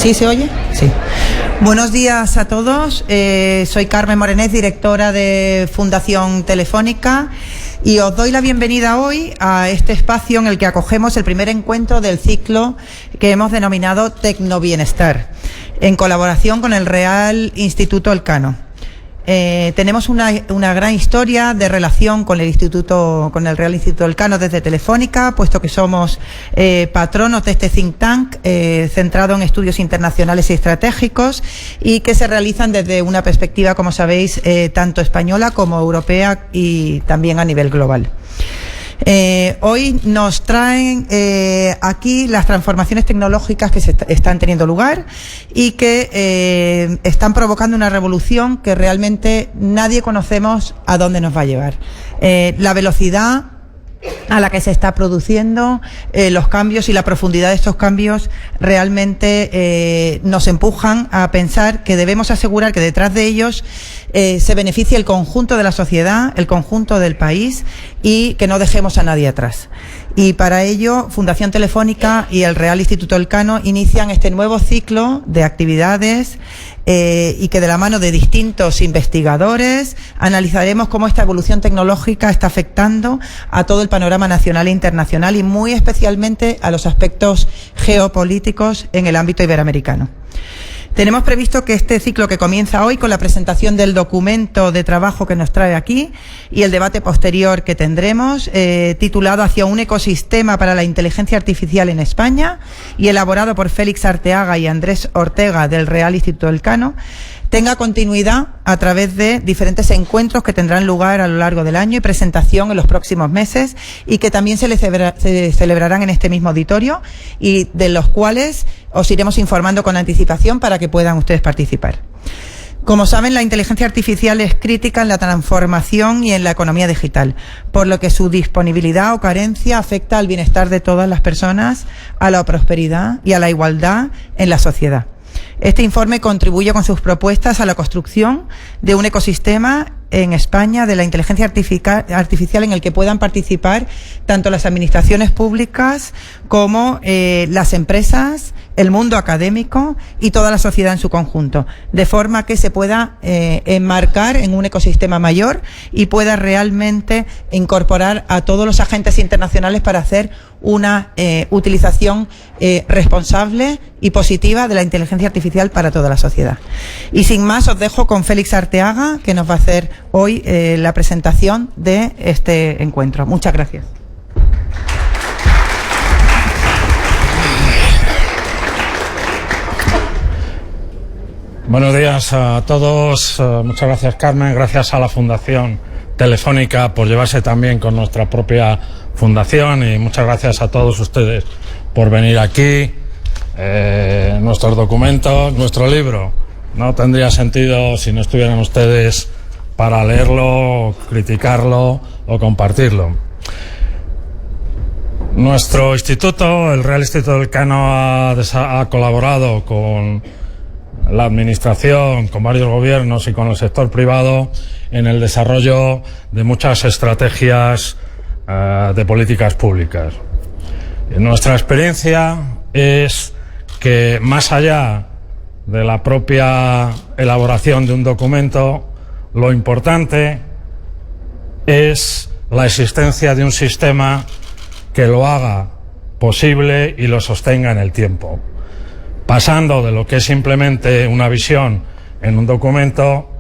¿Sí se oye? Sí. Buenos días a todos. Soy Carmen Morenés, directora de Fundación Telefónica, y os doy la bienvenida hoy a este espacio en el que acogemos el primer encuentro del ciclo que hemos denominado Tecnobienestar, en colaboración con el Real Instituto Elcano. Tenemos una gran historia de relación con el Real Instituto Elcano desde Telefónica, puesto que somos patronos de este think tank centrado en estudios internacionales y estratégicos, y que se realizan desde una perspectiva, como sabéis, tanto española como europea y también a nivel global. Hoy nos traen aquí las transformaciones tecnológicas que están teniendo lugar y que están provocando una revolución que realmente nadie conocemos a dónde nos va a llevar. La velocidad a la que se está produciendo los cambios y la profundidad de estos cambios realmente nos empujan a pensar que debemos asegurar que detrás de ellos se beneficie el conjunto de la sociedad, el conjunto del país, y que no dejemos a nadie atrás. Y para ello, Fundación Telefónica y el Real Instituto Elcano inician este nuevo ciclo de actividades y que de la mano de distintos investigadores analizaremos cómo esta evolución tecnológica está afectando a todo el panorama nacional e internacional, y muy especialmente a los aspectos geopolíticos en el ámbito iberoamericano. Tenemos previsto que este ciclo, que comienza hoy con la presentación del documento de trabajo que nos trae aquí y el debate posterior que tendremos, titulado Hacia un ecosistema para la inteligencia artificial en España, y elaborado por Félix Arteaga y Andrés Ortega del Real Instituto Elcano, tenga continuidad a través de diferentes encuentros que tendrán lugar a lo largo del año y presentación en los próximos meses, y que también se celebrarán en este mismo auditorio, y de los cuales os iremos informando con anticipación para que puedan ustedes participar. Como saben, la inteligencia artificial es crítica en la transformación y en la economía digital, por lo que su disponibilidad o carencia afecta al bienestar de todas las personas, a la prosperidad y a la igualdad en la sociedad. Este informe contribuye con sus propuestas a la construcción de un ecosistema en España de la inteligencia artificial en el que puedan participar tanto las administraciones públicas como las empresas, el mundo académico y toda la sociedad en su conjunto, de forma que se pueda enmarcar en un ecosistema mayor y pueda realmente incorporar a todos los agentes internacionales para hacer una utilización responsable y positiva de la inteligencia artificial para toda la sociedad. Y sin más, os dejo con Félix Arteaga, que nos va a hacer hoy la presentación de este encuentro. Muchas gracias. Buenos días a todos. Muchas gracias, Carmen. Gracias a la Fundación Telefónica por llevarse también con nuestra propia fundación, y muchas gracias a todos ustedes por venir aquí. Nuestros documentos, nuestro libro, no tendría sentido si no estuvieran ustedes para leerlo, criticarlo o compartirlo. Nuestro instituto, el Real Instituto Elcano, ha colaborado con la administración, con varios gobiernos y con el sector privado en el desarrollo de muchas estrategias de políticas públicas. Nuestra experiencia es que, más allá de la propia elaboración de un documento, lo importante es la existencia de un sistema que lo haga posible y lo sostenga en el tiempo, pasando de lo que es simplemente una visión en un documento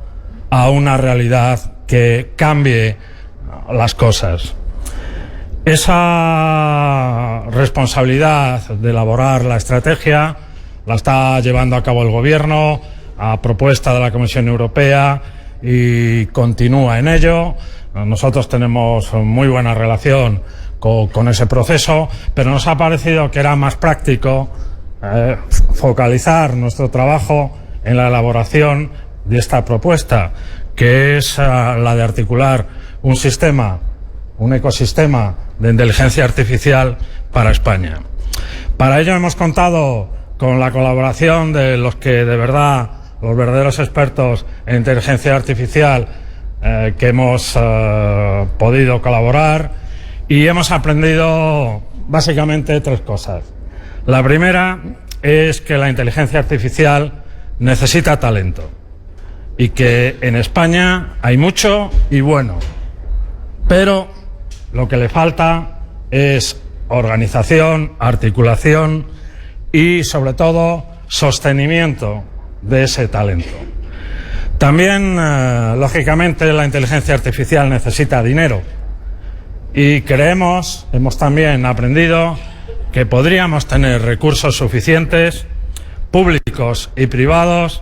a una realidad que cambie las cosas. Esa responsabilidad de elaborar la estrategia la está llevando a cabo el Gobierno a propuesta de la Comisión Europea y continúa en ello. Nosotros tenemos muy buena relación con ese proceso, pero nos ha parecido que era más práctico focalizar nuestro trabajo en la elaboración de esta propuesta, que es la de articular un sistema, un ecosistema de inteligencia artificial para España. Para ello hemos contado con la colaboración de los que de verdad, los verdaderos expertos en inteligencia artificial que hemos podido colaborar, y hemos aprendido básicamente tres cosas. La primera es que la inteligencia artificial necesita talento y que en España hay mucho y bueno, pero lo que le falta es organización, articulación y, sobre todo, sostenimiento de ese talento. También, lógicamente, la inteligencia artificial necesita dinero y hemos también aprendido que podríamos tener recursos suficientes, públicos y privados,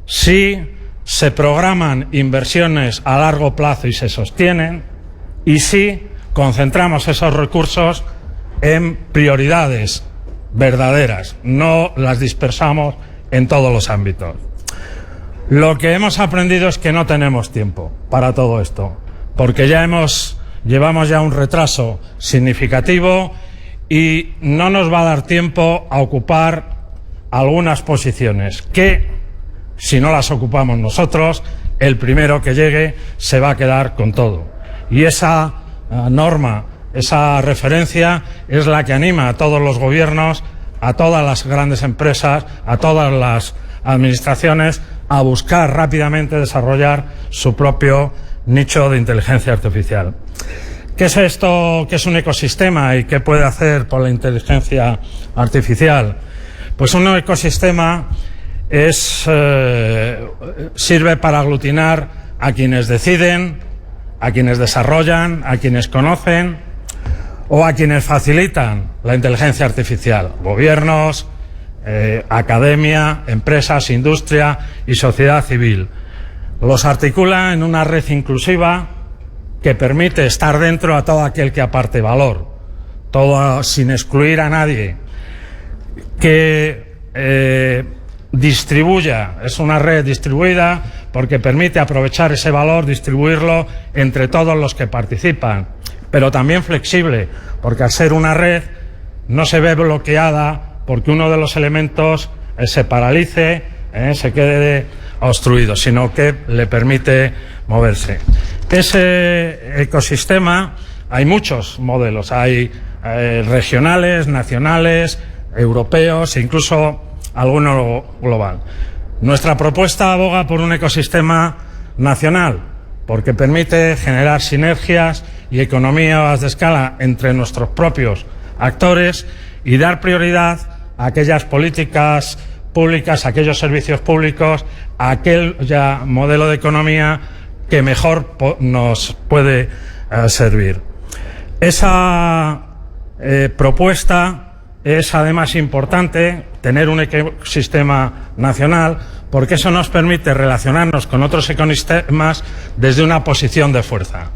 si se programan inversiones a largo plazo y se sostienen, y si concentramos esos recursos en prioridades verdaderas, no las dispersamos en todos los ámbitos. Lo que hemos aprendido es que no tenemos tiempo para todo esto, porque llevamos ya un retraso significativo y no nos va a dar tiempo a ocupar algunas posiciones que, si no las ocupamos nosotros, el primero que llegue se va a quedar con todo. Y esa norma, esa referencia es la que anima a todos los gobiernos, a todas las grandes empresas, a todas las administraciones a buscar rápidamente desarrollar su propio nicho de inteligencia artificial. ¿Qué es esto? ¿Qué es un ecosistema y qué puede hacer por la inteligencia artificial? Pues un ecosistema sirve para aglutinar a quienes deciden, a quienes desarrollan, a quienes conocen o a quienes facilitan la inteligencia artificial: gobiernos, academia, empresas, industria y sociedad civil. Los articula en una red inclusiva que permite estar dentro a todo aquel que aparte valor, todo sin excluir a nadie, que distribuya, es una red distribuida porque permite aprovechar ese valor, distribuirlo entre todos los que participan, pero también flexible, porque al ser una red no se ve bloqueada porque uno de los elementos se paralice, se quede obstruido, sino que le permite moverse. Ese ecosistema, hay muchos modelos, hay regionales, nacionales, europeos e incluso alguno global. Nuestra propuesta aboga por un ecosistema nacional, porque permite generar sinergias y economías de escala entre nuestros propios actores y dar prioridad a aquellas políticas públicas, a aquellos servicios públicos, a aquel ya modelo de economía que mejor nos puede servir. Esa propuesta es además importante, tener un ecosistema nacional, porque eso nos permite relacionarnos con otros ecosistemas desde una posición de fuerza.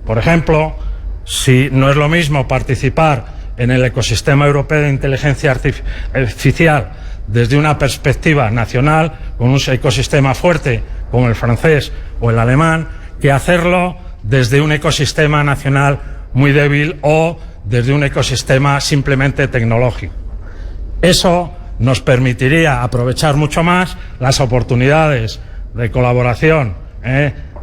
Por ejemplo, si no es lo mismo participar en el ecosistema europeo de inteligencia artificial desde una perspectiva nacional, con un ecosistema fuerte como el francés o el alemán, que hacerlo desde un ecosistema nacional muy débil o desde un ecosistema simplemente tecnológico. Eso nos permitiría aprovechar mucho más las oportunidades de colaboración,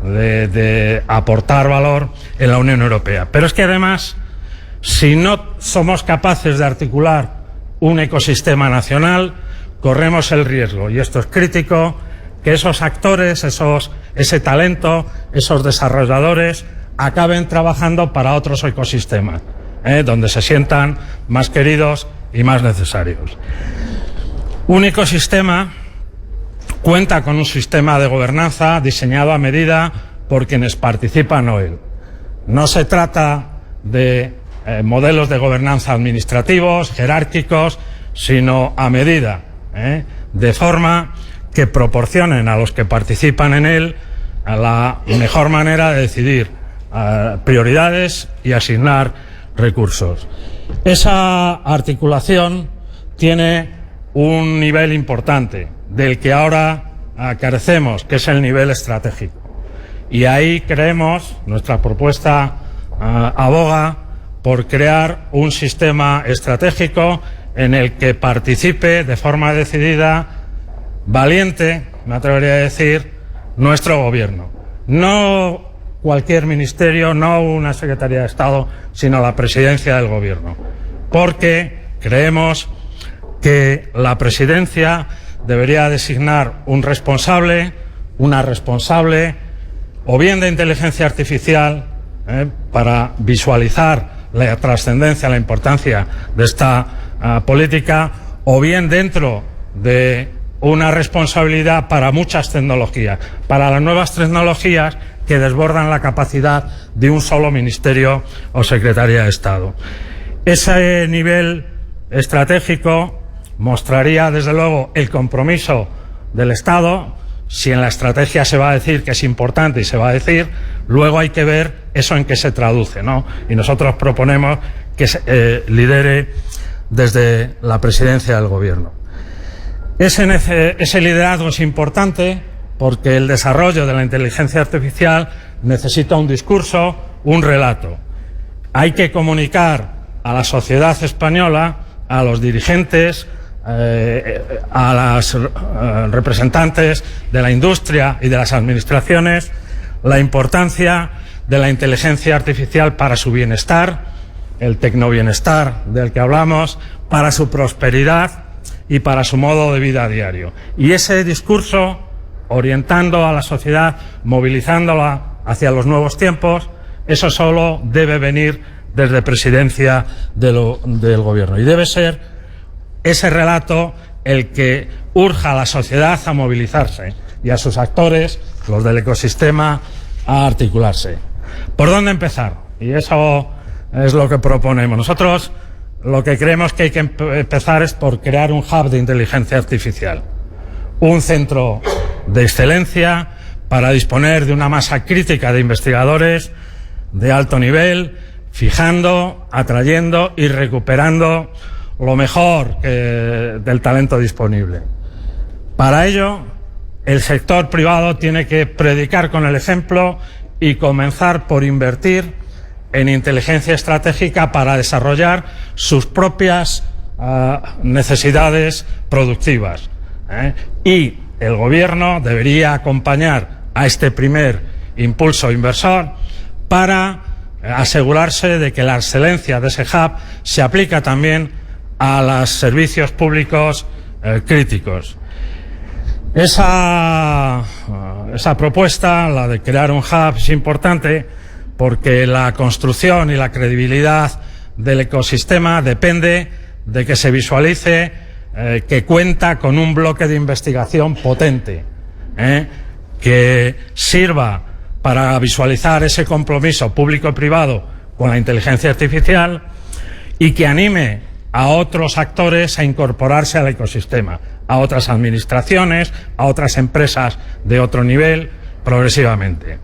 de aportar valor en la Unión Europea. Pero es que además, si no somos capaces de articular un ecosistema nacional, corremos el riesgo, y esto es crítico, que esos actores, ese talento, esos desarrolladores acaben trabajando para otros ecosistemas, donde se sientan más queridos y más necesarios. Un ecosistema cuenta con un sistema de gobernanza diseñado a medida por quienes participan en él. No se trata de modelos de gobernanza administrativos, jerárquicos, sino a medida, de forma que proporcionen a los que participan en él la mejor manera de decidir prioridades y asignar recursos. Esa articulación tiene un nivel importante, del que ahora carecemos, que es el nivel estratégico. Y ahí creemos, nuestra propuesta aboga por crear un sistema estratégico en el que participe de forma decidida, valiente, me atrevería a decir, nuestro gobierno. No cualquier ministerio, no una Secretaría de Estado, sino la presidencia del gobierno. Porque creemos que la presidencia debería designar un responsable, una responsable, o bien de inteligencia artificial, para visualizar la trascendencia, la importancia de esta política, o bien dentro de una responsabilidad para muchas tecnologías, para las nuevas tecnologías que desbordan la capacidad de un solo ministerio o secretaría de Estado. Ese nivel estratégico mostraría, desde luego, el compromiso del Estado. Si en la estrategia se va a decir que es importante y se va a decir, luego hay que ver eso en qué se traduce, ¿no? Y nosotros proponemos que se lidere desde la presidencia del Gobierno. Ese liderazgo es importante porque el desarrollo de la inteligencia artificial necesita un discurso, un relato. Hay que comunicar a la sociedad española, a los dirigentes, a las representantes de la industria y de las administraciones, la importancia de la inteligencia artificial para su bienestar, el tecnobienestar del que hablamos, para su prosperidad y para su modo de vida diario. Y ese discurso, orientando a la sociedad, movilizándola hacia los nuevos tiempos, eso solo debe venir desde presidencia del Gobierno. Y debe ser ese relato el que urja a la sociedad a movilizarse y a sus actores, los del ecosistema, a articularse. ¿Por dónde empezar? Y eso es lo que proponemos. Nosotros lo que creemos que hay que empezar es por crear un hub de inteligencia artificial, un centro de excelencia para disponer de una masa crítica de investigadores de alto nivel, fijando, atrayendo y recuperando lo mejor del talento disponible. Para ello, el sector privado tiene que predicar con el ejemplo y comenzar por invertir en inteligencia estratégica para desarrollar sus propias necesidades productivas. Y el Gobierno debería acompañar a este primer impulso inversor para asegurarse de que la excelencia de ese hub se aplica también a los servicios públicos críticos. Esa propuesta, la de crear un hub, es importante porque la construcción y la credibilidad del ecosistema depende de que se visualice que cuenta con un bloque de investigación potente, que sirva para visualizar ese compromiso público-privado con la inteligencia artificial y que anime a otros actores a incorporarse al ecosistema, a otras administraciones, a otras empresas de otro nivel, progresivamente.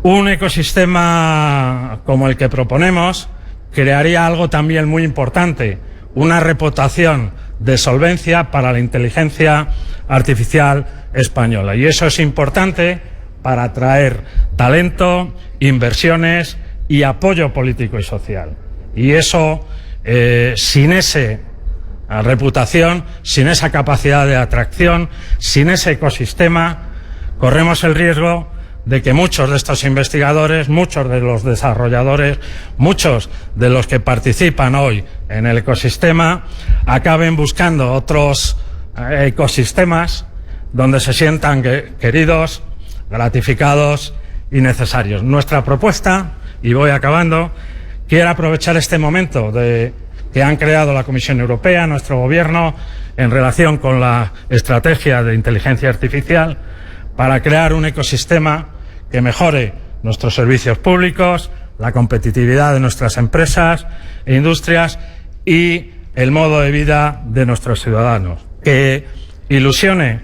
Un ecosistema como el que proponemos crearía algo también muy importante, una reputación de solvencia para la inteligencia artificial española. Y eso es importante para atraer talento, inversiones y apoyo político y social. Y eso, sin esa reputación, sin esa capacidad de atracción, sin ese ecosistema, corremos el riesgo de que muchos de estos investigadores, muchos de los desarrolladores, muchos de los que participan hoy en el ecosistema, acaben buscando otros ecosistemas donde se sientan queridos, gratificados y necesarios. Nuestra propuesta, y voy acabando, quiere aprovechar este momento que han creado la Comisión Europea, nuestro Gobierno, en relación con la estrategia de inteligencia artificial, para crear un ecosistema que mejore nuestros servicios públicos, la competitividad de nuestras empresas e industrias y el modo de vida de nuestros ciudadanos, que ilusione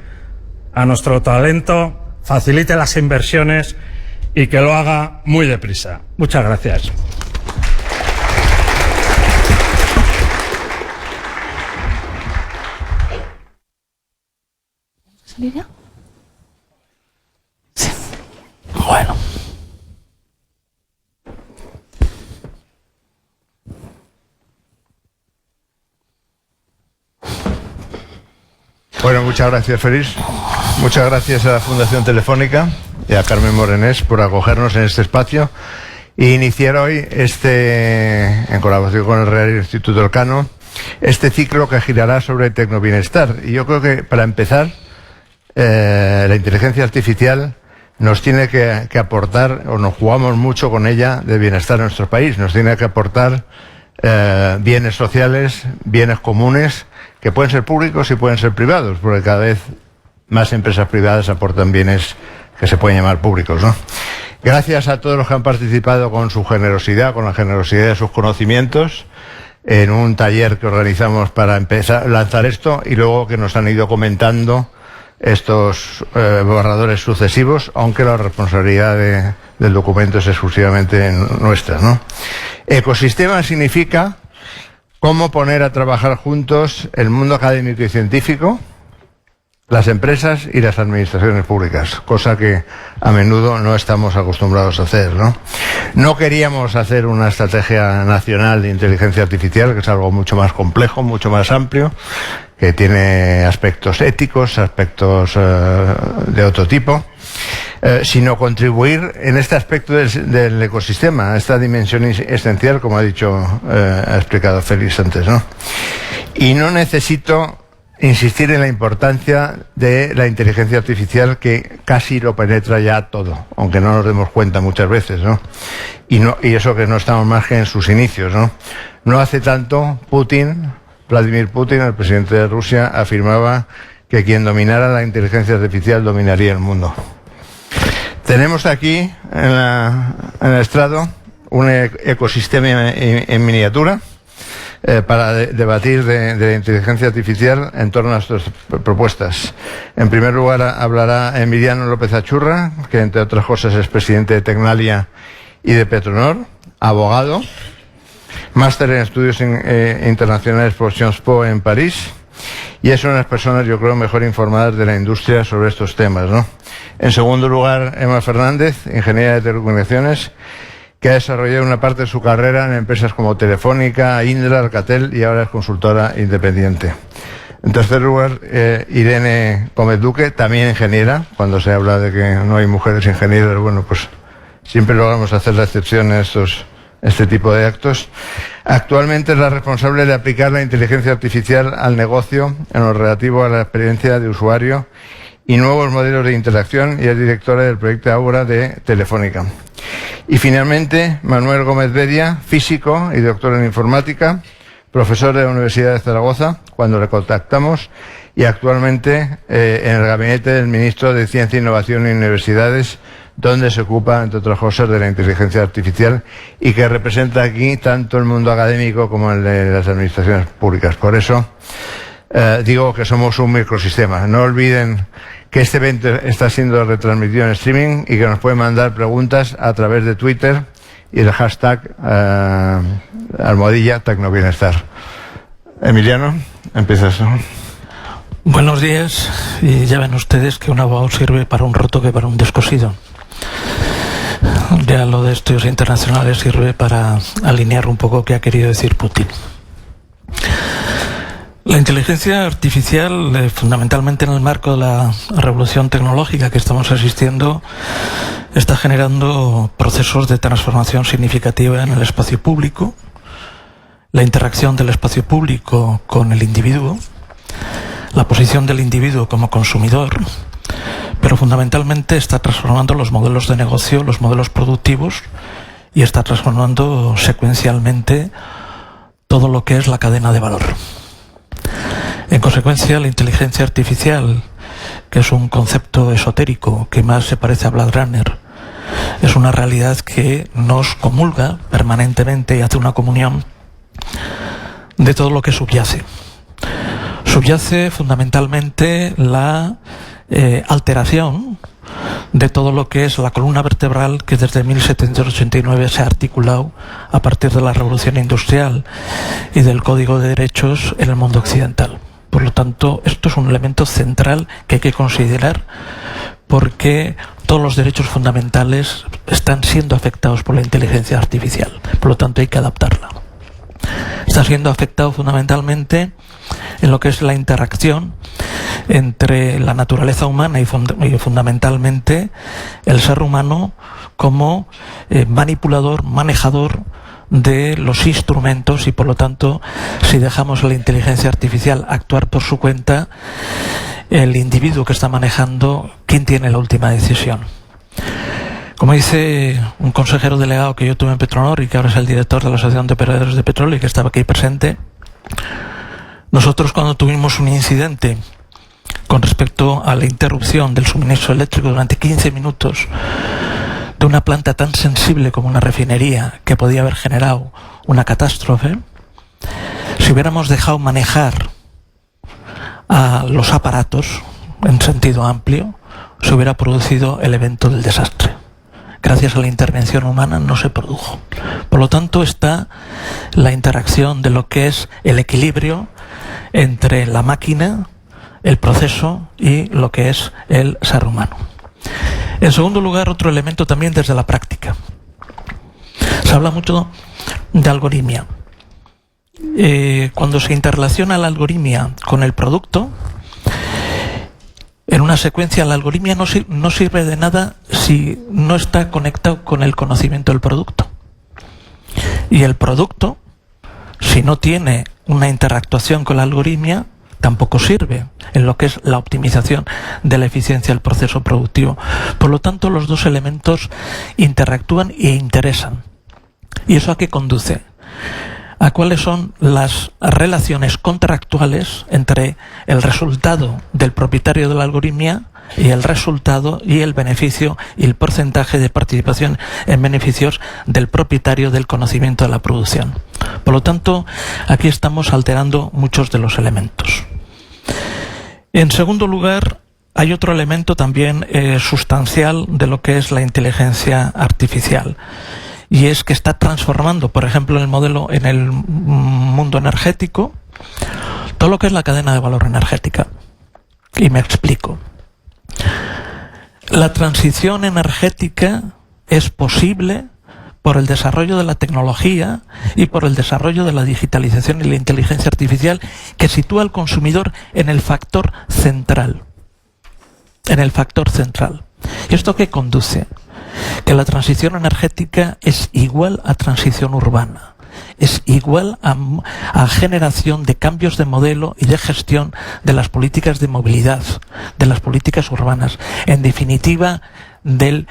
a nuestro talento, facilite las inversiones y que lo haga muy deprisa. Muchas gracias. ¿Salida? Sí. Bueno. Bueno, muchas gracias, Félix. Muchas gracias a la Fundación Telefónica y a Carmen Morenés por acogernos en este espacio e iniciar hoy en colaboración con el Real Instituto Elcano, este ciclo que girará sobre tecnobienestar. Y yo creo que, para empezar, la inteligencia artificial nos tiene que aportar, o nos jugamos mucho con ella, de bienestar en nuestro país. Nos tiene que aportar bienes sociales, bienes comunes, que pueden ser públicos y pueden ser privados, porque cada vez más empresas privadas aportan bienes que se pueden llamar públicos, ¿no? Gracias a todos los que han participado con su generosidad, con la generosidad de sus conocimientos, en un taller que organizamos para empezar a lanzar esto, y luego que nos han ido comentando estos borradores sucesivos, aunque la responsabilidad del documento es exclusivamente nuestra, ¿no? Ecosistema significa cómo poner a trabajar juntos el mundo académico y científico, las empresas y las administraciones públicas, cosa que a menudo no estamos acostumbrados a hacer, ¿no? No queríamos hacer una estrategia nacional de inteligencia artificial, que es algo mucho más complejo, mucho más amplio, que tiene aspectos éticos, aspectos de otro tipo, sino contribuir en este aspecto del ecosistema, esta dimensión esencial, como ha explicado Félix antes, ¿no? Y no necesito insistir en la importancia de la inteligencia artificial, que casi lo penetra ya todo, aunque no nos demos cuenta muchas veces, ¿no? Y eso que no estamos más que en sus inicios, ¿no? No hace tanto, Vladimir Putin, el presidente de Rusia, afirmaba que quien dominara la inteligencia artificial dominaría el mundo. Tenemos aquí en el estrado un ecosistema en miniatura, para debatir de la inteligencia artificial en torno a nuestras propuestas. En primer lugar hablará Emiliano López Achurra, que entre otras cosas es presidente de Tecnalia y de Petronor, abogado, máster en estudios internacionales por Sciences Po en París, y es una de las personas, yo creo, mejor informadas de la industria sobre estos temas, ¿no? En segundo lugar, Emma Fernández, ingeniera de telecomunicaciones, que ha desarrollado una parte de su carrera en empresas como Telefónica, Indra, Alcatel, y ahora es consultora independiente. En tercer lugar, Irene Gómez Duque, también ingeniera. Cuando se habla de que no hay mujeres ingenieras, bueno, pues siempre logramos hacer la excepción en este tipo de actos. Actualmente es la responsable de aplicar la inteligencia artificial al negocio en lo relativo a la experiencia de usuario y nuevos modelos de interacción, y es directora del proyecto Aura de Telefónica. Y finalmente, Manuel Gómez Bedia, físico y doctor en informática, profesor de la Universidad de Zaragoza, cuando le contactamos, y actualmente en el gabinete del ministro de Ciencia, Innovación y Universidades, donde se ocupa, entre otras cosas, de la inteligencia artificial, y que representa aquí tanto el mundo académico como el de las administraciones públicas. Por eso digo que somos un microsistema. No olviden que este evento está siendo retransmitido en streaming y que nos pueden mandar preguntas a través de Twitter y el hashtag #Tecnobienestar. Emiliano, empiezas, ¿no? Buenos días. Y ya ven ustedes que un abogado sirve para un roto que para un descosido. Ya lo de estudios internacionales sirve para alinear un poco qué ha querido decir Putin. La inteligencia artificial, fundamentalmente en el marco de la revolución tecnológica que estamos asistiendo, está generando procesos de transformación significativa en el espacio público, la interacción del espacio público con el individuo, la posición del individuo como consumidor, pero fundamentalmente está transformando los modelos de negocio, los modelos productivos, y está transformando secuencialmente todo lo que es la cadena de valor. En consecuencia, la inteligencia artificial, que es un concepto esotérico que más se parece a Blade Runner, es una realidad que nos comulga permanentemente y hace una comunión de todo lo que subyace. Subyace fundamentalmente la alteración de todo lo que es la columna vertebral que desde 1789 se ha articulado a partir de la revolución industrial y del Código de Derechos en el mundo occidental. Por lo tanto, esto es un elemento central que hay que considerar, porque todos los derechos fundamentales están siendo afectados por la inteligencia artificial. Por lo tanto, hay que adaptarla. Está siendo afectado fundamentalmente en lo que es la interacción entre la naturaleza humana y fundamentalmente el ser humano como manipulador, manejador de los instrumentos y, por lo tanto, si dejamos a la inteligencia artificial actuar por su cuenta, el individuo que está manejando, ¿quién tiene la última decisión? Como dice un consejero delegado que yo tuve en Petronor y que ahora es el director de la Asociación de Operadores de Petróleo y que estaba aquí presente, nosotros cuando tuvimos un incidente con respecto a la interrupción del suministro eléctrico durante 15 minutos de una planta tan sensible como una refinería que podía haber generado una catástrofe, si hubiéramos dejado manejar a los aparatos en sentido amplio, se hubiera producido el evento del desastre. Gracias a la intervención humana no se produjo. Por lo tanto, está la interacción de lo que es el equilibrio entre la máquina, el proceso y lo que es el ser humano. En segundo lugar, otro elemento también desde la práctica. Se habla mucho de algoritmia. Cuando se interrelaciona la algoritmia con el producto, en una secuencia la algoritmia no sirve de nada si no está conectado con el conocimiento del producto. Y el producto, si no tiene una interactuación con la algoritmia, tampoco sirve en lo que es la optimización de la eficiencia del proceso productivo. Por lo tanto, los dos elementos interactúan e interesan. ¿Y eso a qué conduce? A cuáles son las relaciones contractuales entre el resultado del propietario de la algoritmia y el resultado y el beneficio y el porcentaje de participación en beneficios del propietario del conocimiento de la producción. Por lo tanto, aquí estamos alterando muchos de los elementos. En segundo lugar, hay otro elemento también sustancial de lo que es la inteligencia artificial. Y es que está transformando, por ejemplo, en el modelo, en el mundo energético, todo lo que es la cadena de valor energética. Y me explico. La transición energética es posible por el desarrollo de la tecnología y por el desarrollo de la digitalización y la inteligencia artificial, que sitúa al consumidor en el factor central. En el factor central. ¿Y esto qué conduce? Que la transición energética es igual a transición urbana, es igual a generación de cambios de modelo y de gestión de las políticas de movilidad, de las políticas urbanas, en definitiva del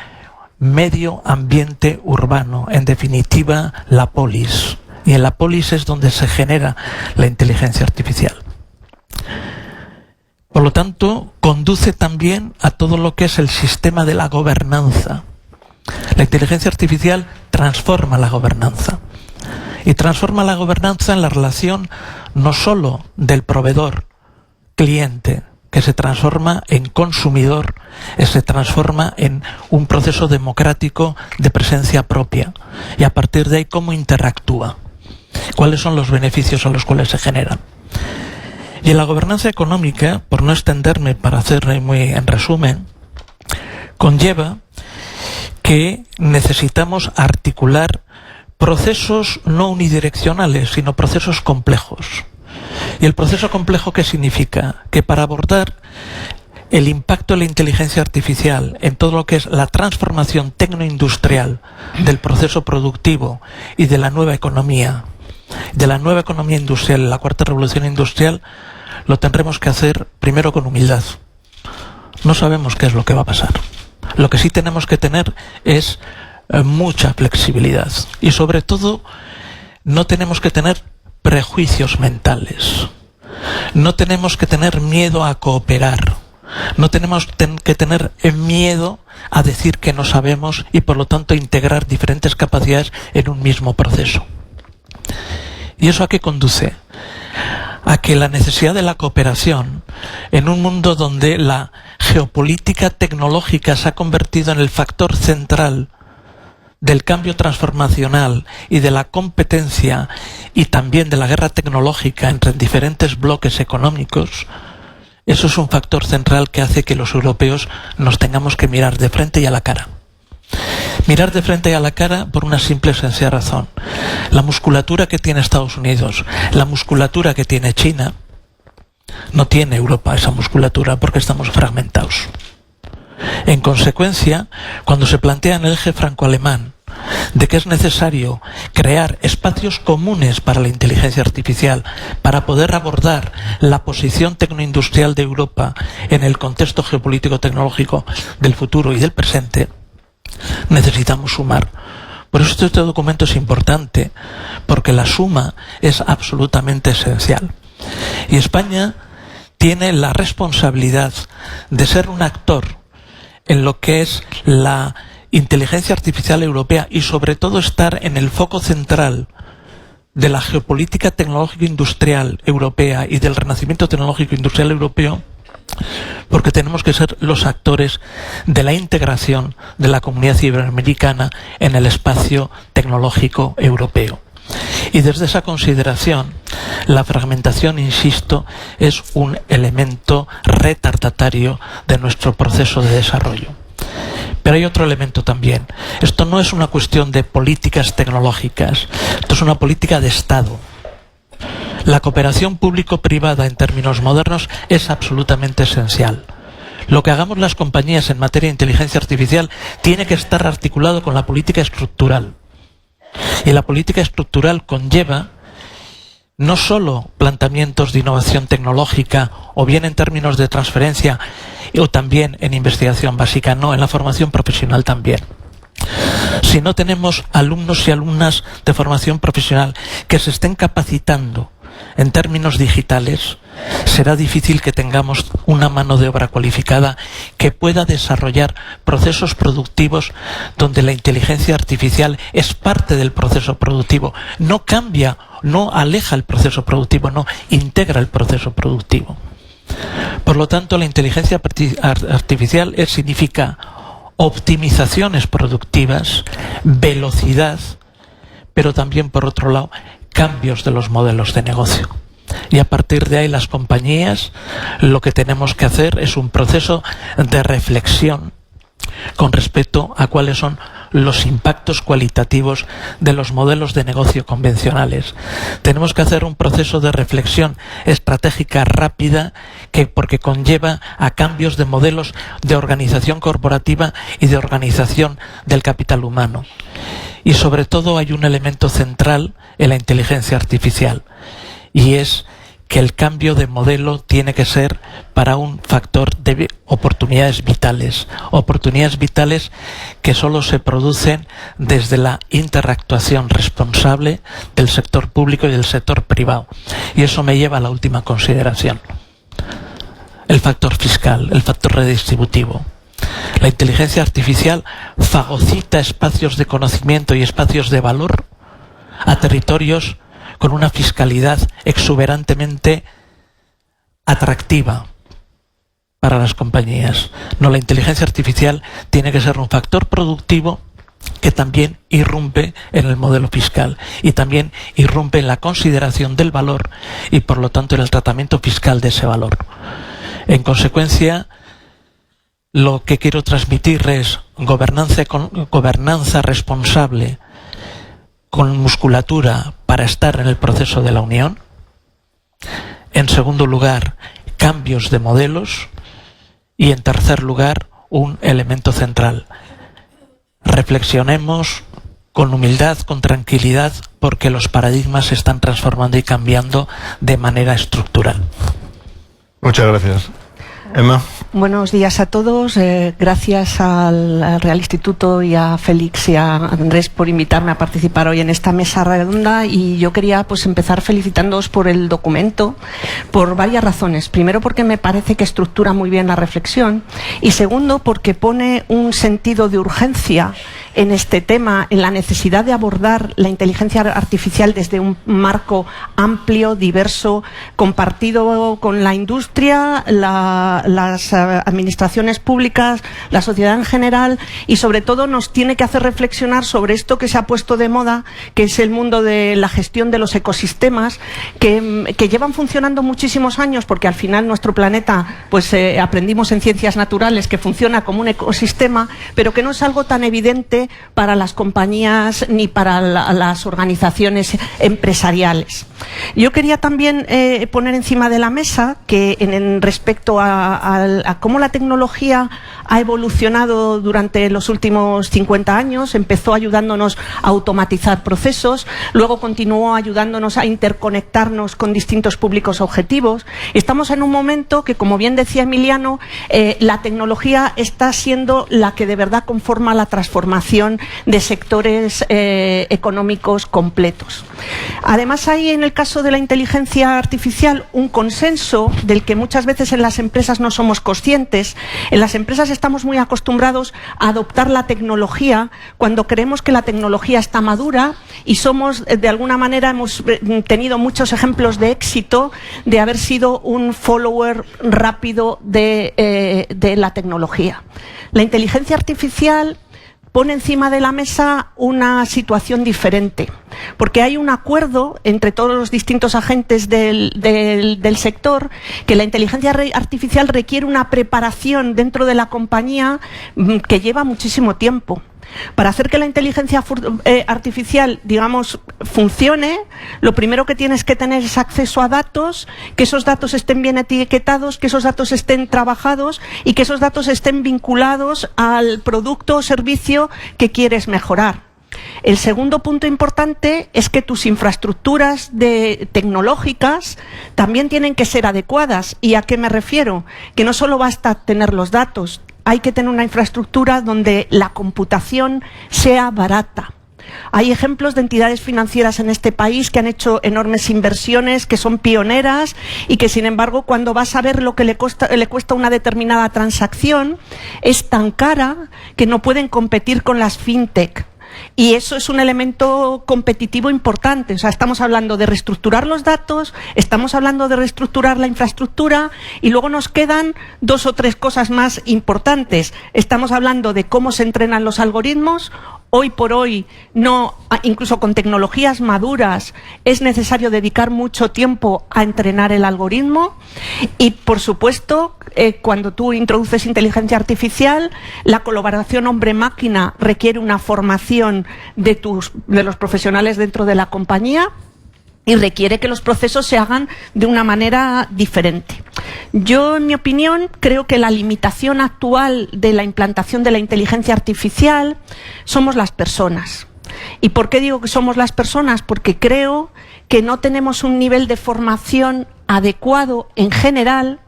medio ambiente urbano, en definitiva la polis. Y en la polis es donde se genera la inteligencia artificial. Por lo tanto, conduce también a todo lo que es el sistema de la gobernanza. La inteligencia artificial transforma la gobernanza. Y transforma la gobernanza en la relación no solo del proveedor-cliente, que se transforma en consumidor, se transforma en un proceso democrático de presencia propia. Y a partir de ahí, ¿cómo interactúa? ¿Cuáles son los beneficios a los cuales se generan? Y en la gobernanza económica, por no extenderme para hacerle muy en resumen, conlleva que necesitamos articular procesos no unidireccionales, sino procesos complejos. ¿Y el proceso complejo qué significa? Que para abordar el impacto de la inteligencia artificial en todo lo que es la transformación tecnoindustrial del proceso productivo y de la nueva economía industrial, la cuarta revolución industrial, lo tendremos que hacer primero con humildad. No sabemos qué es lo que va a pasar. Lo que sí tenemos que tener es mucha flexibilidad y sobre todo no tenemos que tener prejuicios mentales. No tenemos que tener miedo a cooperar. No tenemos que tener miedo a decir que no sabemos y por lo tanto integrar diferentes capacidades en un mismo proceso. ¿Y eso a qué conduce? A que la necesidad de la cooperación en un mundo donde la geopolítica tecnológica se ha convertido en el factor central del cambio transformacional y de la competencia y también de la guerra tecnológica entre diferentes bloques económicos, eso es un factor central que hace que los europeos nos tengamos que mirar de frente y a la cara. Mirar de frente y a la cara por una simple y sencilla razón. La musculatura que tiene Estados Unidos, la musculatura que tiene China, no tiene Europa esa musculatura porque estamos fragmentados. En consecuencia, cuando se plantea en el eje franco-alemán de que es necesario crear espacios comunes para la inteligencia artificial, para poder abordar la posición tecnoindustrial de Europa en el contexto geopolítico tecnológico del futuro y del presente, necesitamos sumar. Por eso este documento es importante, porque la suma es absolutamente esencial. Y España tiene la responsabilidad de ser un actor en lo que es la inteligencia artificial europea y sobre todo estar en el foco central de la geopolítica tecnológica industrial europea y del renacimiento tecnológico industrial europeo, porque tenemos que ser los actores de la integración de la comunidad iberoamericana en el espacio tecnológico europeo. Y desde esa consideración, la fragmentación, insisto, es un elemento retardatario de nuestro proceso de desarrollo. Pero hay otro elemento también. Esto no es una cuestión de políticas tecnológicas, esto es una política de Estado. La cooperación público-privada en términos modernos es absolutamente esencial. Lo que hagamos las compañías en materia de inteligencia artificial tiene que estar articulado con la política estructural. Y la política estructural conlleva no solo planteamientos de innovación tecnológica o bien en términos de transferencia o también en investigación básica, no, en la formación profesional también. Si no tenemos alumnos y alumnas de formación profesional que se estén capacitando en términos digitales, será difícil que tengamos una mano de obra cualificada que pueda desarrollar procesos productivos donde la inteligencia artificial es parte del proceso productivo. No cambia, no aleja el proceso productivo, no integra el proceso productivo. Por lo tanto, la inteligencia artificial significa optimizaciones productivas, velocidad, pero también, por otro lado, cambios de los modelos de negocio. Y a partir de ahí las compañías lo que tenemos que hacer es un proceso de reflexión con respecto a cuáles son los impactos cualitativos de los modelos de negocio convencionales. Tenemos que hacer un proceso de reflexión estratégica rápida porque conlleva a cambios de modelos de organización corporativa y de organización del capital humano. Y sobre todo hay un elemento central en la inteligencia artificial, y es que el cambio de modelo tiene que ser para un factor de oportunidades vitales que solo se producen desde la interactuación responsable del sector público y del sector privado. Y eso me lleva a la última consideración: el factor fiscal, el factor redistributivo. La inteligencia artificial fagocita espacios de conocimiento y espacios de valor a territorios con una fiscalidad exuberantemente atractiva para las compañías. No, la inteligencia artificial tiene que ser un factor productivo que también irrumpe en el modelo fiscal y también irrumpe en la consideración del valor y, por lo tanto, en el tratamiento fiscal de ese valor. En consecuencia, lo que quiero transmitir es gobernanza responsable con musculatura para estar en el proceso de la unión. En segundo lugar, cambios de modelos. Y en tercer lugar, un elemento central: reflexionemos con humildad, con tranquilidad, porque los paradigmas se están transformando y cambiando de manera estructural. Muchas gracias. Emma. Buenos días a todos. Gracias al Real Instituto y a Félix y a Andrés por invitarme a participar hoy en esta mesa redonda. Y yo quería empezar felicitándoos por el documento por varias razones. Primero, porque me parece que estructura muy bien la reflexión, y segundo, porque pone un sentido de urgencia en este tema, en la necesidad de abordar la inteligencia artificial desde un marco amplio, diverso, compartido con la industria, las administraciones públicas, la sociedad en general, y sobre todo nos tiene que hacer reflexionar sobre esto que se ha puesto de moda, que es el mundo de la gestión de los ecosistemas, que llevan funcionando muchísimos años, porque al final nuestro planeta, aprendimos en ciencias naturales que funciona como un ecosistema, pero que no es algo tan evidente para las compañías ni para las organizaciones empresariales. Yo quería también poner encima de la mesa que en respecto a cómo la tecnología ha evolucionado durante los últimos 50 años, empezó ayudándonos a automatizar procesos, luego continuó ayudándonos a interconectarnos con distintos públicos objetivos. Estamos en un momento que, como bien decía Emiliano, la tecnología está siendo la que de verdad conforma la transformación de sectores económicos completos. Además, hay en el caso de la inteligencia artificial un consenso del que muchas veces en las empresas no somos conscientes. En las empresas estamos muy acostumbrados a adoptar la tecnología cuando creemos que la tecnología está madura y somos, de alguna manera, hemos tenido muchos ejemplos de éxito de haber sido un follower rápido de la tecnología. La inteligencia artificial pone encima de la mesa una situación diferente, porque hay un acuerdo entre todos los distintos agentes del sector que la inteligencia artificial requiere una preparación dentro de la compañía que lleva muchísimo tiempo. Para hacer que la inteligencia artificial, digamos, funcione, lo primero que tienes que tener es acceso a datos, que esos datos estén bien etiquetados, que esos datos estén trabajados y que esos datos estén vinculados al producto o servicio que quieres mejorar. El segundo punto importante es que tus infraestructuras tecnológicas también tienen que ser adecuadas. ¿Y a qué me refiero? Que no solo basta tener los datos, hay que tener una infraestructura donde la computación sea barata. Hay ejemplos de entidades financieras en este país que han hecho enormes inversiones, que son pioneras y que, sin embargo, cuando vas a ver lo que le cuesta una determinada transacción, es tan cara que no pueden competir con las fintech. Y eso es un elemento competitivo importante. O sea, estamos hablando de reestructurar los datos, estamos hablando de reestructurar la infraestructura y luego nos quedan 2 o 3 cosas más importantes. Estamos hablando de cómo se entrenan los algoritmos. Hoy por hoy, incluso con tecnologías maduras, es necesario dedicar mucho tiempo a entrenar el algoritmo y, por supuesto, cuando tú introduces inteligencia artificial, la colaboración hombre-máquina requiere una formación de los profesionales dentro de la compañía y requiere que los procesos se hagan de una manera diferente. Yo, en mi opinión, creo que la limitación actual de la implantación de la inteligencia artificial somos las personas. ¿Y por qué digo que somos las personas? Porque creo que no tenemos un nivel de formación adecuado en general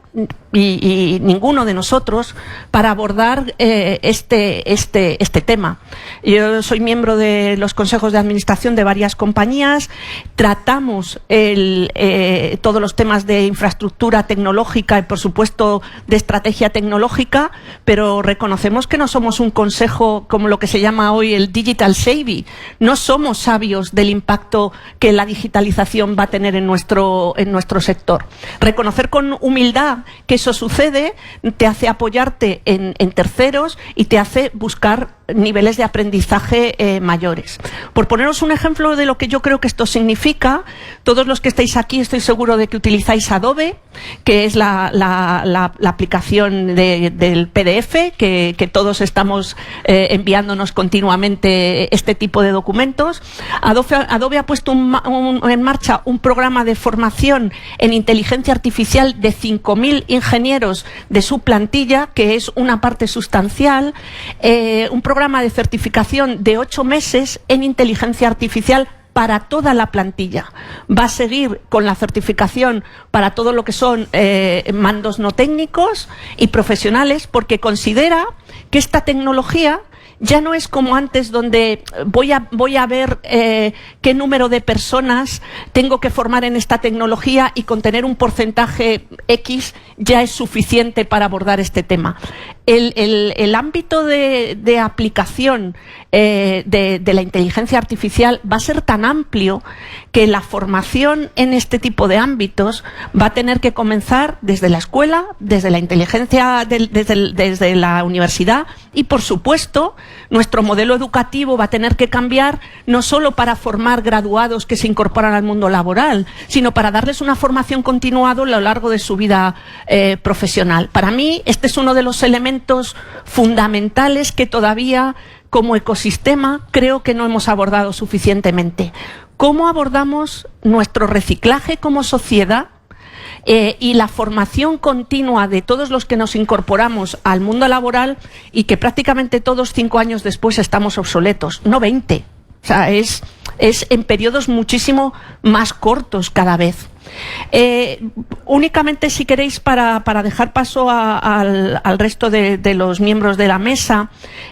y ninguno de nosotros para abordar este tema. Yo soy miembro de los consejos de administración de varias compañías, tratamos todos los temas de infraestructura tecnológica y, por supuesto, de estrategia tecnológica, pero reconocemos que no somos un consejo como lo que se llama hoy el digital savvy. No somos sabios del impacto que la digitalización va a tener en nuestro sector. Reconocer con humildad que eso sucede te hace apoyarte en terceros y te hace buscar niveles de aprendizaje mayores. Por poneros un ejemplo de lo que yo creo que esto significa, todos los que estáis aquí estoy seguro de que utilizáis Adobe, que es la aplicación del PDF, que todos estamos enviándonos continuamente este tipo de documentos. Adobe ha puesto en marcha un programa de formación en inteligencia artificial de 5.000 ingenieros de su plantilla, que es una parte sustancial, un programa de certificación de 8 meses en inteligencia artificial para toda la plantilla. Va a seguir con la certificación para todo lo que son mandos no técnicos y profesionales, porque considera que esta tecnología ya no es como antes, donde voy a ver qué número de personas tengo que formar en esta tecnología y con tener un porcentaje X ya es suficiente para abordar este tema. El ámbito de aplicación de la inteligencia artificial va a ser tan amplio que la formación en este tipo de ámbitos va a tener que comenzar desde la escuela, desde la inteligencia, desde la universidad y, por supuesto, nuestro modelo educativo va a tener que cambiar no solo para formar graduados que se incorporan al mundo laboral, sino para darles una formación continuada a lo largo de su vida profesional. Para mí, este es uno de los elementos fundamentales que todavía, como ecosistema, creo que no hemos abordado suficientemente. cómo abordamos nuestro reciclaje como sociedad y la formación continua de todos los que nos incorporamos al mundo laboral y que prácticamente todos 5 años después estamos obsoletos, no 20. O sea, es en periodos muchísimo más cortos cada vez. Únicamente, si queréis, para dejar paso al resto de los miembros de la mesa,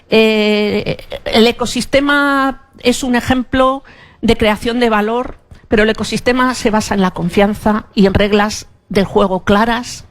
el ecosistema es un ejemplo de creación de valor, pero el ecosistema se basa en la confianza y en reglas del juego claras,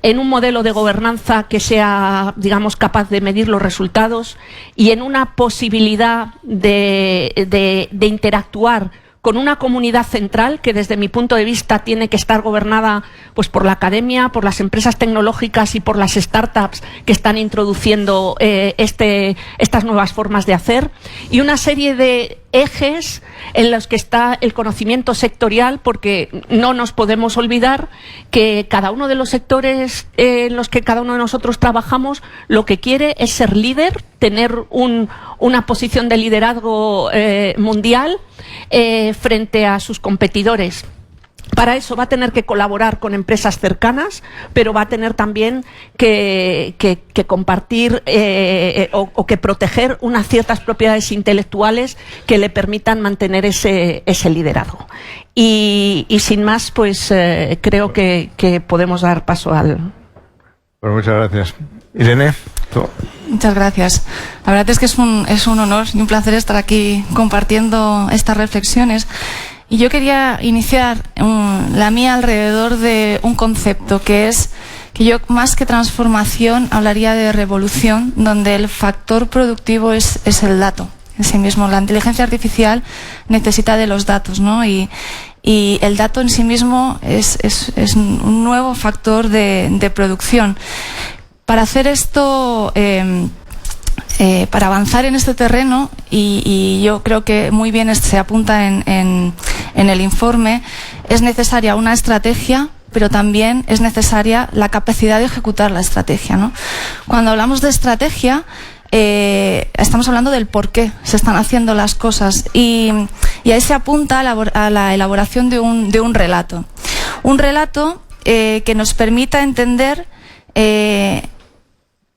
en un modelo de gobernanza que sea, digamos, capaz de medir los resultados y en una posibilidad de interactuar con una comunidad central que, desde mi punto de vista, tiene que estar gobernada pues por la academia, por las empresas tecnológicas y por las startups que están introduciendo estas nuevas formas de hacer, y una serie de ejes en los que está el conocimiento sectorial, porque no nos podemos olvidar que cada uno de los sectores en los que cada uno de nosotros trabajamos lo que quiere es ser líder, tener una posición de liderazgo mundial frente a sus competidores. Para eso va a tener que colaborar con empresas cercanas, pero va a tener también que compartir o que proteger unas ciertas propiedades intelectuales que le permitan mantener ese liderazgo. Y sin más, pues creo que podemos dar paso al... Pues muchas gracias. Irene, tú. Muchas gracias. La verdad es que es un honor y un placer estar aquí compartiendo estas reflexiones. Y yo quería iniciar la mía alrededor de un concepto que es que yo, más que transformación, hablaría de revolución, donde el factor productivo es el dato en sí mismo. La inteligencia artificial necesita de los datos, ¿no? Y el dato en sí mismo es un nuevo factor de producción. Para hacer esto, para avanzar en este terreno, y yo creo que muy bien se apunta en el informe, es necesaria una estrategia, pero también es necesaria la capacidad de ejecutar la estrategia, ¿no? Cuando hablamos de estrategia, estamos hablando del por qué se están haciendo las cosas, y ahí se apunta a la elaboración de un relato. Un relato que nos permita entender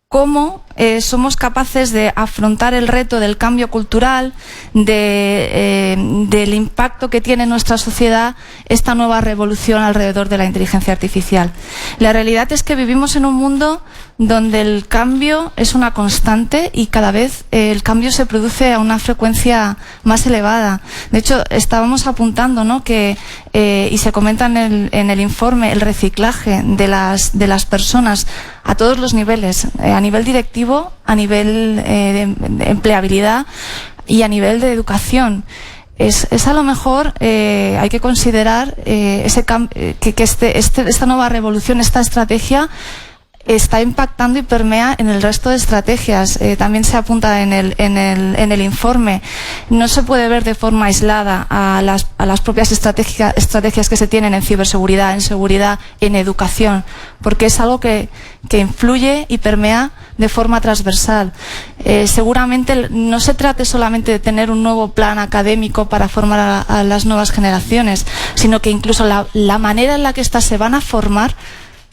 cómo somos capaces de afrontar el reto del cambio cultural, del impacto que tiene en nuestra sociedad esta nueva revolución alrededor de la inteligencia artificial. La realidad es que vivimos en un mundo donde el cambio es una constante y cada vez el cambio se produce a una frecuencia más elevada. De hecho, estábamos apuntando, ¿no?, que y se comenta en el informe, el reciclaje de las personas a todos los niveles, a nivel directivo, a nivel de empleabilidad y a nivel de educación. Es a lo mejor hay que considerar que esta nueva revolución, esta estrategia, está impactando y permea en el resto de estrategias. También se apunta en el informe. No se puede ver de forma aislada a las propias estrategias que se tienen en ciberseguridad, en seguridad, en educación, porque es algo que influye y permea de forma transversal. Seguramente no se trate solamente de tener un nuevo plan académico para formar a las nuevas generaciones, sino que incluso la manera en la que éstas se van a formar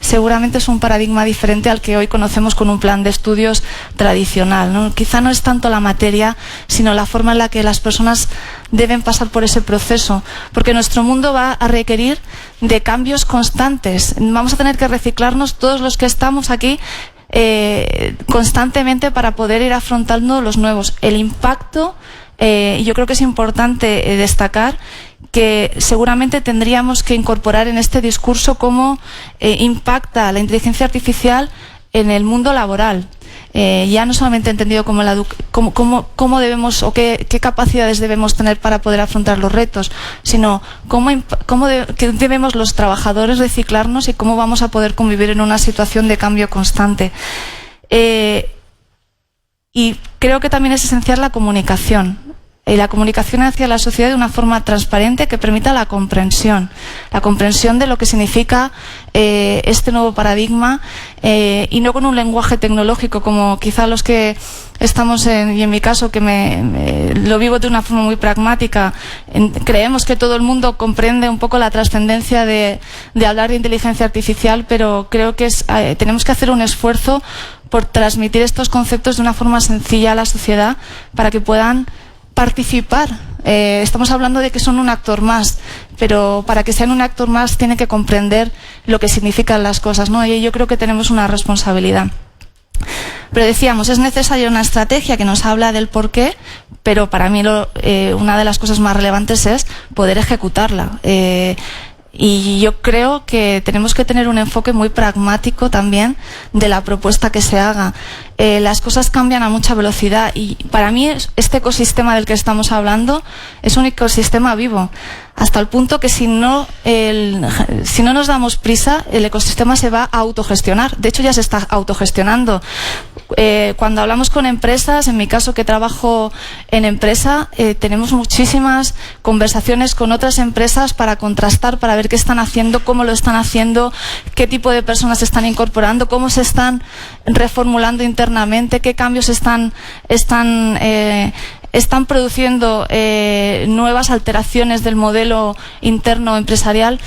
seguramente es un paradigma diferente al que hoy conocemos con un plan de estudios tradicional, ¿no? Quizá no es tanto la materia, sino la forma en la que las personas deben pasar por ese proceso, porque nuestro mundo va a requerir de cambios constantes. Vamos a tener que reciclarnos todos los que estamos aquí constantemente para poder ir afrontando los nuevos. El impacto, yo creo que es importante destacar que seguramente tendríamos que incorporar en este discurso cómo impacta la inteligencia artificial en el mundo laboral. Ya no solamente entendido como cómo debemos o qué capacidades debemos tener para poder afrontar los retos, sino cómo debemos los trabajadores reciclarnos y cómo vamos a poder convivir en una situación de cambio constante. Y creo que también es esencial la comunicación. la comunicación hacia la sociedad de una forma transparente que permita la comprensión de lo que significa este nuevo paradigma, y no con un lenguaje tecnológico como quizá los que estamos y en mi caso que lo vivo de una forma muy pragmática. Creemos que todo el mundo comprende un poco la trascendencia de hablar de inteligencia artificial, pero creo que tenemos que hacer un esfuerzo por transmitir estos conceptos de una forma sencilla a la sociedad para que puedan participar. Estamos hablando de que son un actor más, pero para que sean un actor más tienen que comprender lo que significan las cosas, ¿no? Y yo creo que tenemos una responsabilidad. Pero decíamos, es necesaria una estrategia que nos habla del porqué, pero para mí una de las cosas más relevantes es poder ejecutarla. Y yo creo que tenemos que tener un enfoque muy pragmático también de la propuesta que se haga. Las cosas cambian a mucha velocidad y para mí este ecosistema del que estamos hablando es un ecosistema vivo, hasta el punto que si no nos damos prisa, el ecosistema se va a autogestionar. De hecho ya se está autogestionando. Cuando hablamos con empresas, en mi caso que trabajo en empresa, tenemos muchísimas conversaciones con otras empresas para contrastar, para ver qué están haciendo, cómo lo están haciendo, qué tipo de personas se están incorporando, cómo se están reformulando internamente, qué cambios están produciendo nuevas alteraciones del modelo interno empresarial.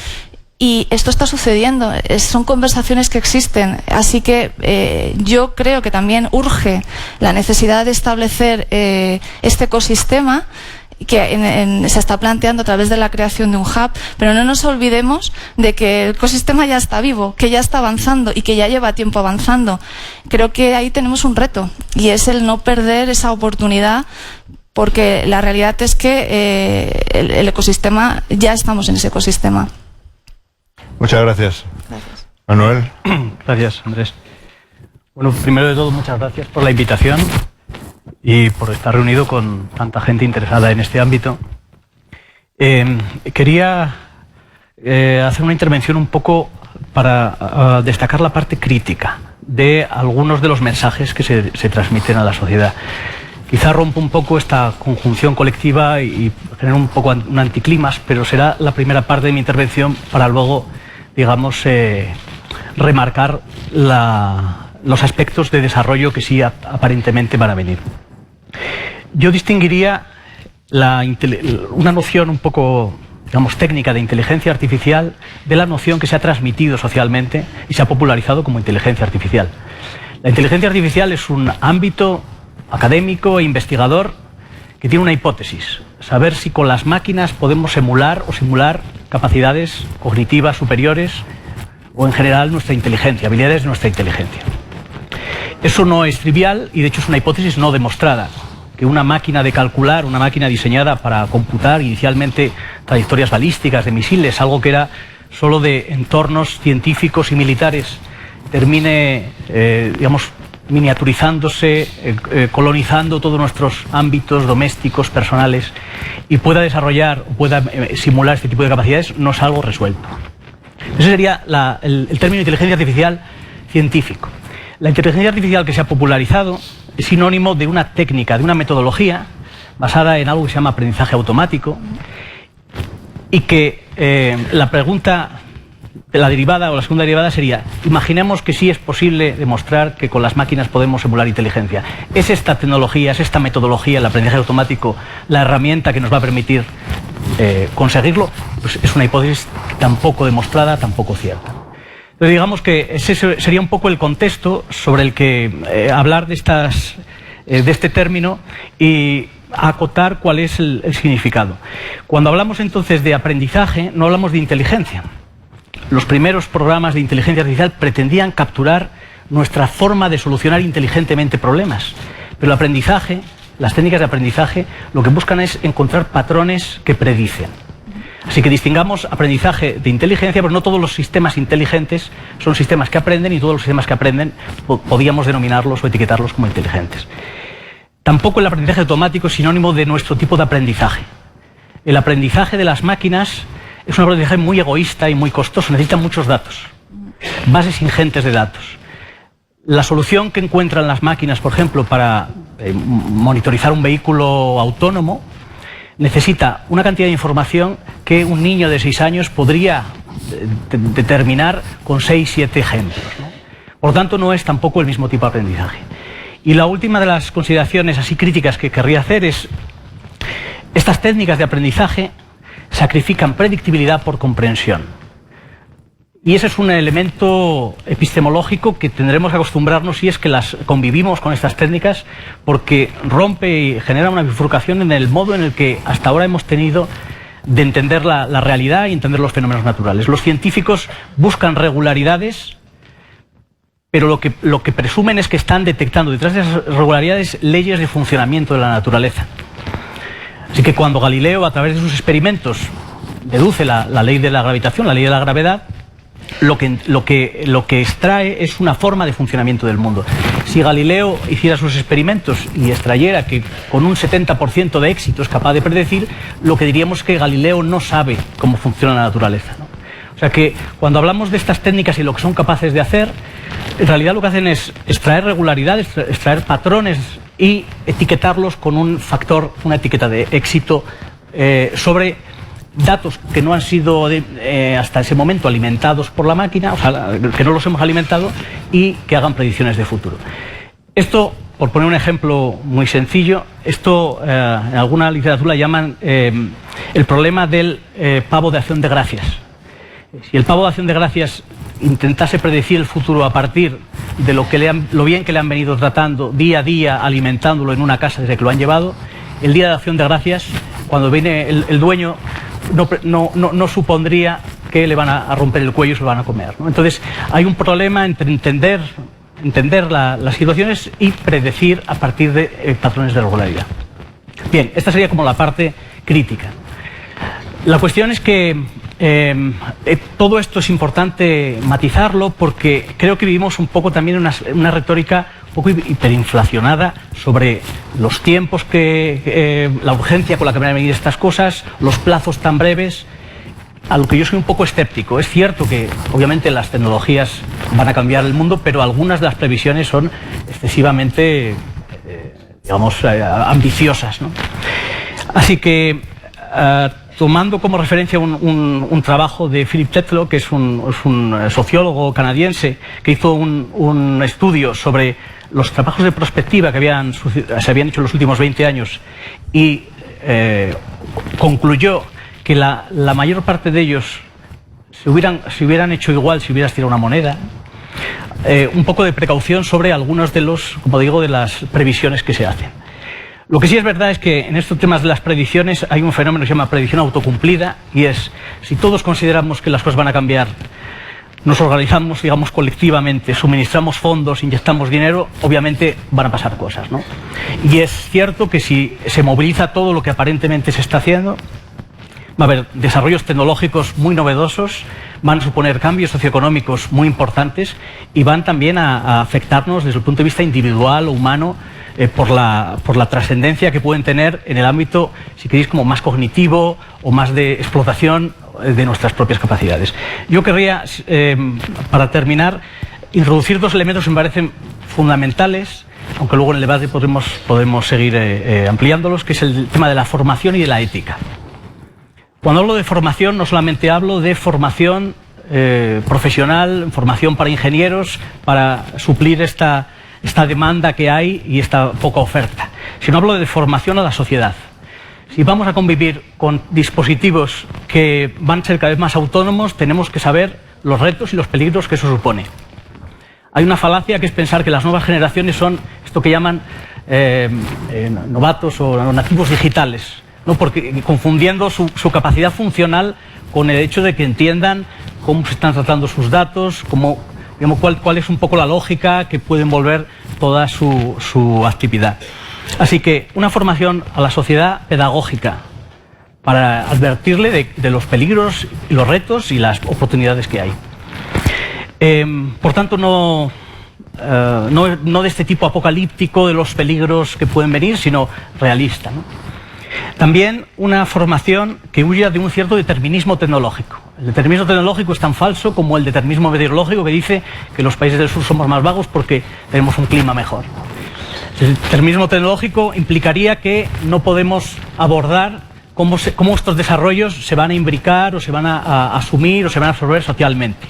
Y esto está sucediendo, son conversaciones que existen, así que yo creo que también urge la necesidad de establecer este ecosistema que se está planteando a través de la creación de un hub, pero no nos olvidemos de que el ecosistema ya está vivo, que ya está avanzando y que ya lleva tiempo avanzando. Creo que ahí tenemos un reto y es el no perder esa oportunidad, porque la realidad es que el ecosistema, ya estamos en ese ecosistema. Muchas gracias. Gracias. Manuel. Gracias, Andrés. Bueno, primero de todo, muchas gracias por la invitación y por estar reunido con tanta gente interesada en este ámbito. Quería hacer una intervención un poco para destacar la parte crítica de algunos de los mensajes que se transmiten a la sociedad. Quizá rompo un poco esta conjunción colectiva y genero un poco un anticlimax, pero será la primera parte de mi intervención para luego, digamos, remarcar los aspectos de desarrollo que sí aparentemente van a venir. Yo distinguiría una noción un poco, digamos, técnica de inteligencia artificial de la noción que se ha transmitido socialmente y se ha popularizado como inteligencia artificial. La inteligencia artificial es un ámbito académico e investigador que tiene una hipótesis: saber si con las máquinas podemos emular o simular capacidades cognitivas superiores o en general nuestra inteligencia, habilidades de nuestra inteligencia. Eso no es trivial y de hecho es una hipótesis no demostrada, que una máquina de calcular, una máquina diseñada para computar inicialmente trayectorias balísticas de misiles, algo que era solo de entornos científicos y militares, termine, digamos, miniaturizándose, colonizando todos nuestros ámbitos domésticos, personales, y pueda desarrollar o pueda simular este tipo de capacidades, no es algo resuelto. Ese sería el término inteligencia artificial científico. La inteligencia artificial que se ha popularizado es sinónimo de una técnica, de una metodología basada en algo que se llama aprendizaje automático, y que la pregunta, la derivada o la segunda derivada sería: imaginemos que sí es posible demostrar que con las máquinas podemos emular inteligencia. ¿Es esta tecnología, es esta metodología, el aprendizaje automático, la herramienta que nos va a permitir conseguirlo? Pues es una hipótesis tampoco demostrada, tampoco cierta. Entonces digamos que ese sería un poco el contexto sobre el que hablar de este término y acotar cuál es el significado. Cuando hablamos entonces de aprendizaje, no hablamos de inteligencia. Los primeros programas de inteligencia artificial pretendían capturar nuestra forma de solucionar inteligentemente problemas, pero el aprendizaje, las técnicas de aprendizaje, lo que buscan es encontrar patrones que predicen. Así que distingamos aprendizaje de inteligencia, pero no todos los sistemas inteligentes son sistemas que aprenden, y todos los sistemas que aprenden podíamos denominarlos o etiquetarlos como inteligentes. Tampoco el aprendizaje automático es sinónimo de nuestro tipo de aprendizaje. El aprendizaje de las máquinas es un aprendizaje muy egoísta y muy costoso, necesita muchos datos, bases ingentes de datos. La solución que encuentran las máquinas, por ejemplo, para monitorizar un vehículo autónomo, necesita una cantidad de información que un niño de 6 años podría determinar con 6-7 ejemplos, ¿no? Por lo tanto, no es tampoco el mismo tipo de aprendizaje. Y la última de las consideraciones así críticas que querría hacer es: estas técnicas de aprendizaje sacrifican predictibilidad por comprensión. Y ese es un elemento epistemológico que tendremos que acostumbrarnos si es que las convivimos con estas técnicas, porque rompe y genera una bifurcación en el modo en el que hasta ahora hemos tenido de entender la realidad y entender los fenómenos naturales. Los científicos buscan regularidades, pero lo que presumen es que están detectando detrás de esas regularidades leyes de funcionamiento de la naturaleza. Así que cuando Galileo, a través de sus experimentos, deduce la ley de la gravitación, la ley de la gravedad, lo que extrae es una forma de funcionamiento del mundo. Si Galileo hiciera sus experimentos y extrayera que con un 70% de éxito es capaz de predecir, lo que diríamos es que Galileo no sabe cómo funciona la naturaleza, ¿no? O sea que cuando hablamos de estas técnicas y lo que son capaces de hacer, en realidad lo que hacen es extraer regularidades, extraer patrones y etiquetarlos con un factor, una etiqueta de éxito sobre datos que no han sido hasta ese momento alimentados por la máquina, o sea, que no los hemos alimentado, y que hagan predicciones de futuro. Esto, por poner un ejemplo muy sencillo, esto en alguna literatura llaman el problema del pavo de acción de gracias. Si el pavo de acción de gracias intentase predecir el futuro a partir de lo bien que le han venido tratando día a día, alimentándolo en una casa desde que lo han llevado, el día de acción de gracias, cuando viene el dueño, no supondría que le van a romper el cuello y se lo van a comer, ¿no? Entonces hay un problema entre entender las situaciones y predecir a partir de patrones de regularidad. Bien, esta sería como la parte crítica. La cuestión es que todo esto es importante matizarlo, porque creo que vivimos un poco también una retórica un poco hiperinflacionada sobre los tiempos, la urgencia con la que van a venir estas cosas, los plazos tan breves, a lo que yo soy un poco escéptico. Es cierto que obviamente las tecnologías van a cambiar el mundo, pero algunas de las previsiones son excesivamente, ambiciosas, ¿no? Así que, tomando como referencia un trabajo de Philip Tetlow, que es un sociólogo canadiense, que hizo un estudio sobre los trabajos de prospectiva que se habían hecho en los últimos 20 años y concluyó que la mayor parte de ellos se hubieran hecho igual si hubieras tirado una moneda. Un poco de precaución sobre algunos de las previsiones que se hacen. Lo que sí es verdad es que en estos temas de las predicciones hay un fenómeno que se llama predicción autocumplida, y es, si todos consideramos que las cosas van a cambiar, nos organizamos, digamos, colectivamente, suministramos fondos, inyectamos dinero, obviamente van a pasar cosas, ¿no? Y es cierto que si se moviliza todo lo que aparentemente se está haciendo, va a haber desarrollos tecnológicos muy novedosos, van a suponer cambios socioeconómicos muy importantes y van también a afectarnos desde el punto de vista individual o humano, por la trascendencia que pueden tener en el ámbito, si queréis, como más cognitivo o más de explotación de nuestras propias capacidades. Yo querría, para terminar, introducir dos elementos que me parecen fundamentales, aunque luego en el debate podemos seguir ampliándolos, que es el tema de la formación y de la ética. Cuando hablo de formación, no solamente hablo de formación profesional, formación para ingenieros, para suplir esta demanda que hay y esta poca oferta, sino hablo de formación a la sociedad. Si vamos a convivir con dispositivos que van a ser cada vez más autónomos, tenemos que saber los retos y los peligros que eso supone. Hay una falacia, que es pensar que las nuevas generaciones son esto que llaman novatos o nativos digitales, ¿no? Porque confundiendo su capacidad funcional con el hecho de que entiendan cómo se están tratando sus datos, cuál es un poco la lógica que puede envolver toda su actividad. Así que una formación a la sociedad pedagógica para advertirle de los peligros, los retos y las oportunidades que hay. Por tanto, no de este tipo apocalíptico de los peligros que pueden venir, sino realista, ¿no? También una formación que huya de un cierto determinismo tecnológico. El determinismo tecnológico es tan falso como el determinismo meteorológico, que dice que los países del sur somos más vagos porque tenemos un clima mejor. El determinismo tecnológico implicaría que no podemos abordar cómo estos desarrollos se van a imbricar o se van a asumir o se van a absorber socialmente.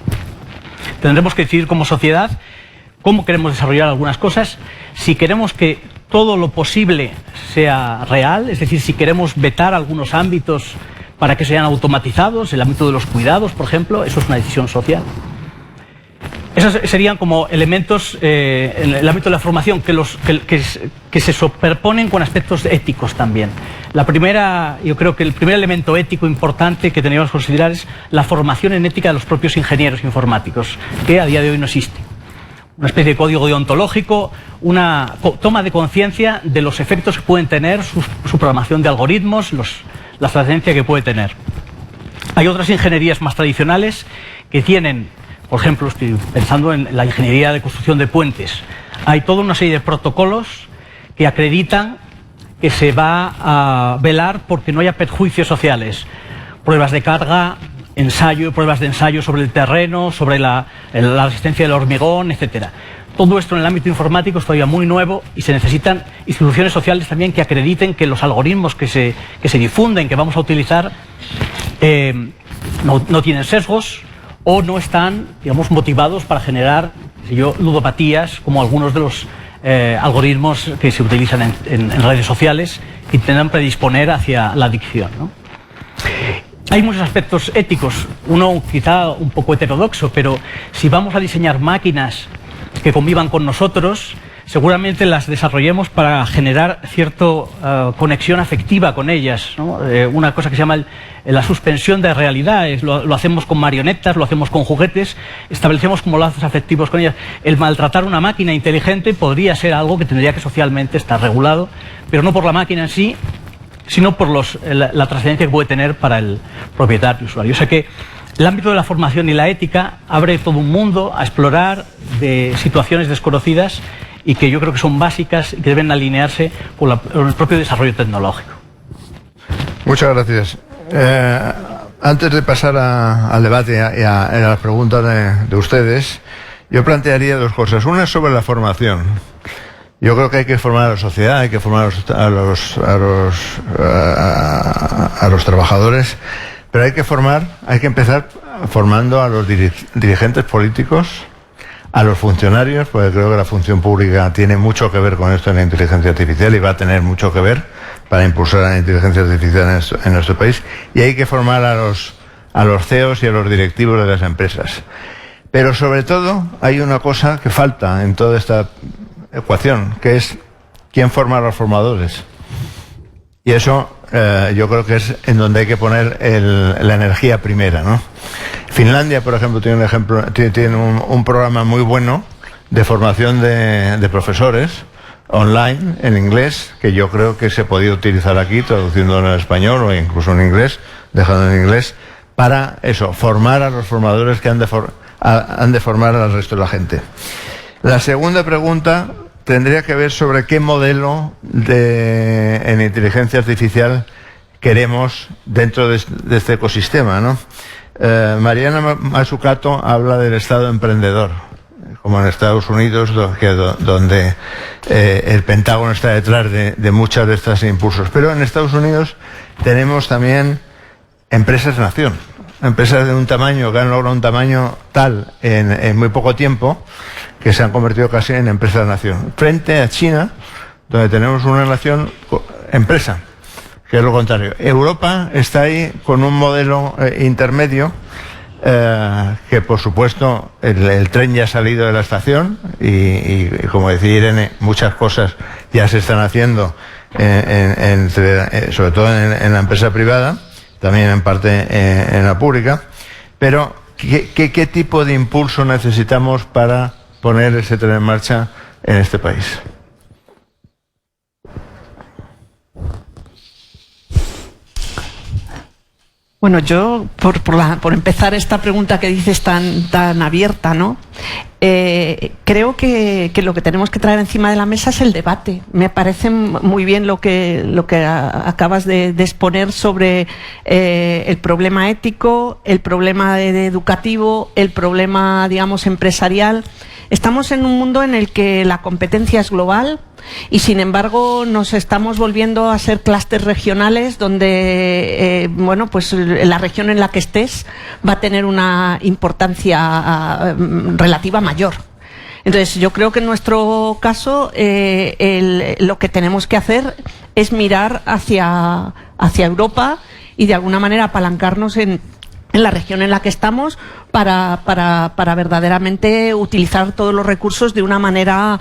Tendremos que decidir como sociedad cómo queremos desarrollar algunas cosas, si queremos que todo lo posible sea real, es decir, si queremos vetar algunos ámbitos para que sean automatizados, el ámbito de los cuidados, por ejemplo, eso es una decisión social. Esos serían como elementos en el ámbito de la formación que se superponen con aspectos éticos también. Yo creo que el primer elemento ético importante que tenemos que considerar es la formación en ética de los propios ingenieros informáticos, que a día de hoy no existe. Una especie de código deontológico, una toma de conciencia de los efectos que pueden tener su programación de algoritmos, la trascendencia que puede tener. Hay otras ingenierías más tradicionales que tienen, por ejemplo, estoy pensando en la ingeniería de construcción de puentes. Hay toda una serie de protocolos que acreditan que se va a velar porque no haya perjuicios sociales, pruebas de carga, pruebas de ensayo sobre el terreno, sobre la resistencia del hormigón, etcétera. Todo esto en el ámbito informático es todavía muy nuevo y se necesitan instituciones sociales también que acrediten que los algoritmos que se difunden, que vamos a utilizar, no tienen sesgos o no están, digamos, motivados para generar, ludopatías, como algunos de los algoritmos que se utilizan en redes sociales que intentan predisponer hacia la adicción, ¿no? Hay muchos aspectos éticos, uno quizá un poco heterodoxo, pero si vamos a diseñar máquinas que convivan con nosotros, seguramente las desarrollemos para generar cierta conexión afectiva con ellas, ¿no? Una cosa que se llama la suspensión de realidades, lo hacemos con marionetas, lo hacemos con juguetes, establecemos como lazos afectivos con ellas. El maltratar una máquina inteligente podría ser algo que tendría que socialmente estar regulado, pero no por la máquina en sí, sino por la trascendencia que puede tener para el propietario y usuario. O sea que el ámbito de la formación y la ética abre todo un mundo a explorar de situaciones desconocidas y que yo creo que son básicas y que deben alinearse con el propio desarrollo tecnológico. Muchas gracias. Antes de pasar al debate y a las preguntas de ustedes, yo plantearía dos cosas. Una es sobre la formación. Yo creo que hay que formar a la sociedad, hay que formar a los trabajadores, pero hay que empezar formando a los dirigentes políticos, a los funcionarios, porque creo que la función pública tiene mucho que ver con esto en la inteligencia artificial y va a tener mucho que ver para impulsar la inteligencia artificial en nuestro país, y hay que formar a los CEOs y a los directivos de las empresas. Pero sobre todo hay una cosa que falta en toda esta ecuación, que es quién forma a los formadores. Y eso yo creo que es en donde hay que poner la energía primera, ¿no? Finlandia, por ejemplo, tiene un programa muy bueno de formación de profesores online en inglés, que yo creo que se podía utilizar aquí, traduciéndolo en español o incluso en inglés, dejando en inglés, para eso, formar a los formadores que han de formar al resto de la gente. La segunda pregunta tendría que ver sobre qué modelo en inteligencia artificial queremos dentro de este ecosistema, ¿no? Mariana Mazzucato habla del Estado emprendedor, como en Estados Unidos, donde el Pentágono está detrás de muchos de estos impulsos. Pero en Estados Unidos tenemos también empresas-nación, empresas de un tamaño, que han logrado un tamaño tal en muy poco tiempo, que se han convertido casi en empresas-nación. Frente a China, donde tenemos una nación empresa, que es lo contrario. Europa está ahí con un modelo intermedio, que por supuesto el tren ya ha salido de la estación y como decía Irene, muchas cosas ya se están haciendo, sobre todo en la empresa privada, también en parte en la pública. Pero ¿qué tipo de impulso necesitamos para poner ese tren en marcha en este país? Bueno, yo, por empezar esta pregunta que dices tan abierta, ¿no? Creo que lo que tenemos que traer encima de la mesa es el debate. Me parece muy bien lo que acabas de exponer sobre el problema ético, el problema educativo, el problema, digamos, empresarial. Estamos en un mundo en el que la competencia es global y, sin embargo, nos estamos volviendo a ser clústeres regionales donde, bueno, pues la región en la que estés va a tener una importancia relativa mayor. Entonces, yo creo que en nuestro caso lo que tenemos que hacer es mirar hacia Europa y, de alguna manera, apalancarnos en la región en la que estamos para verdaderamente utilizar todos los recursos de una manera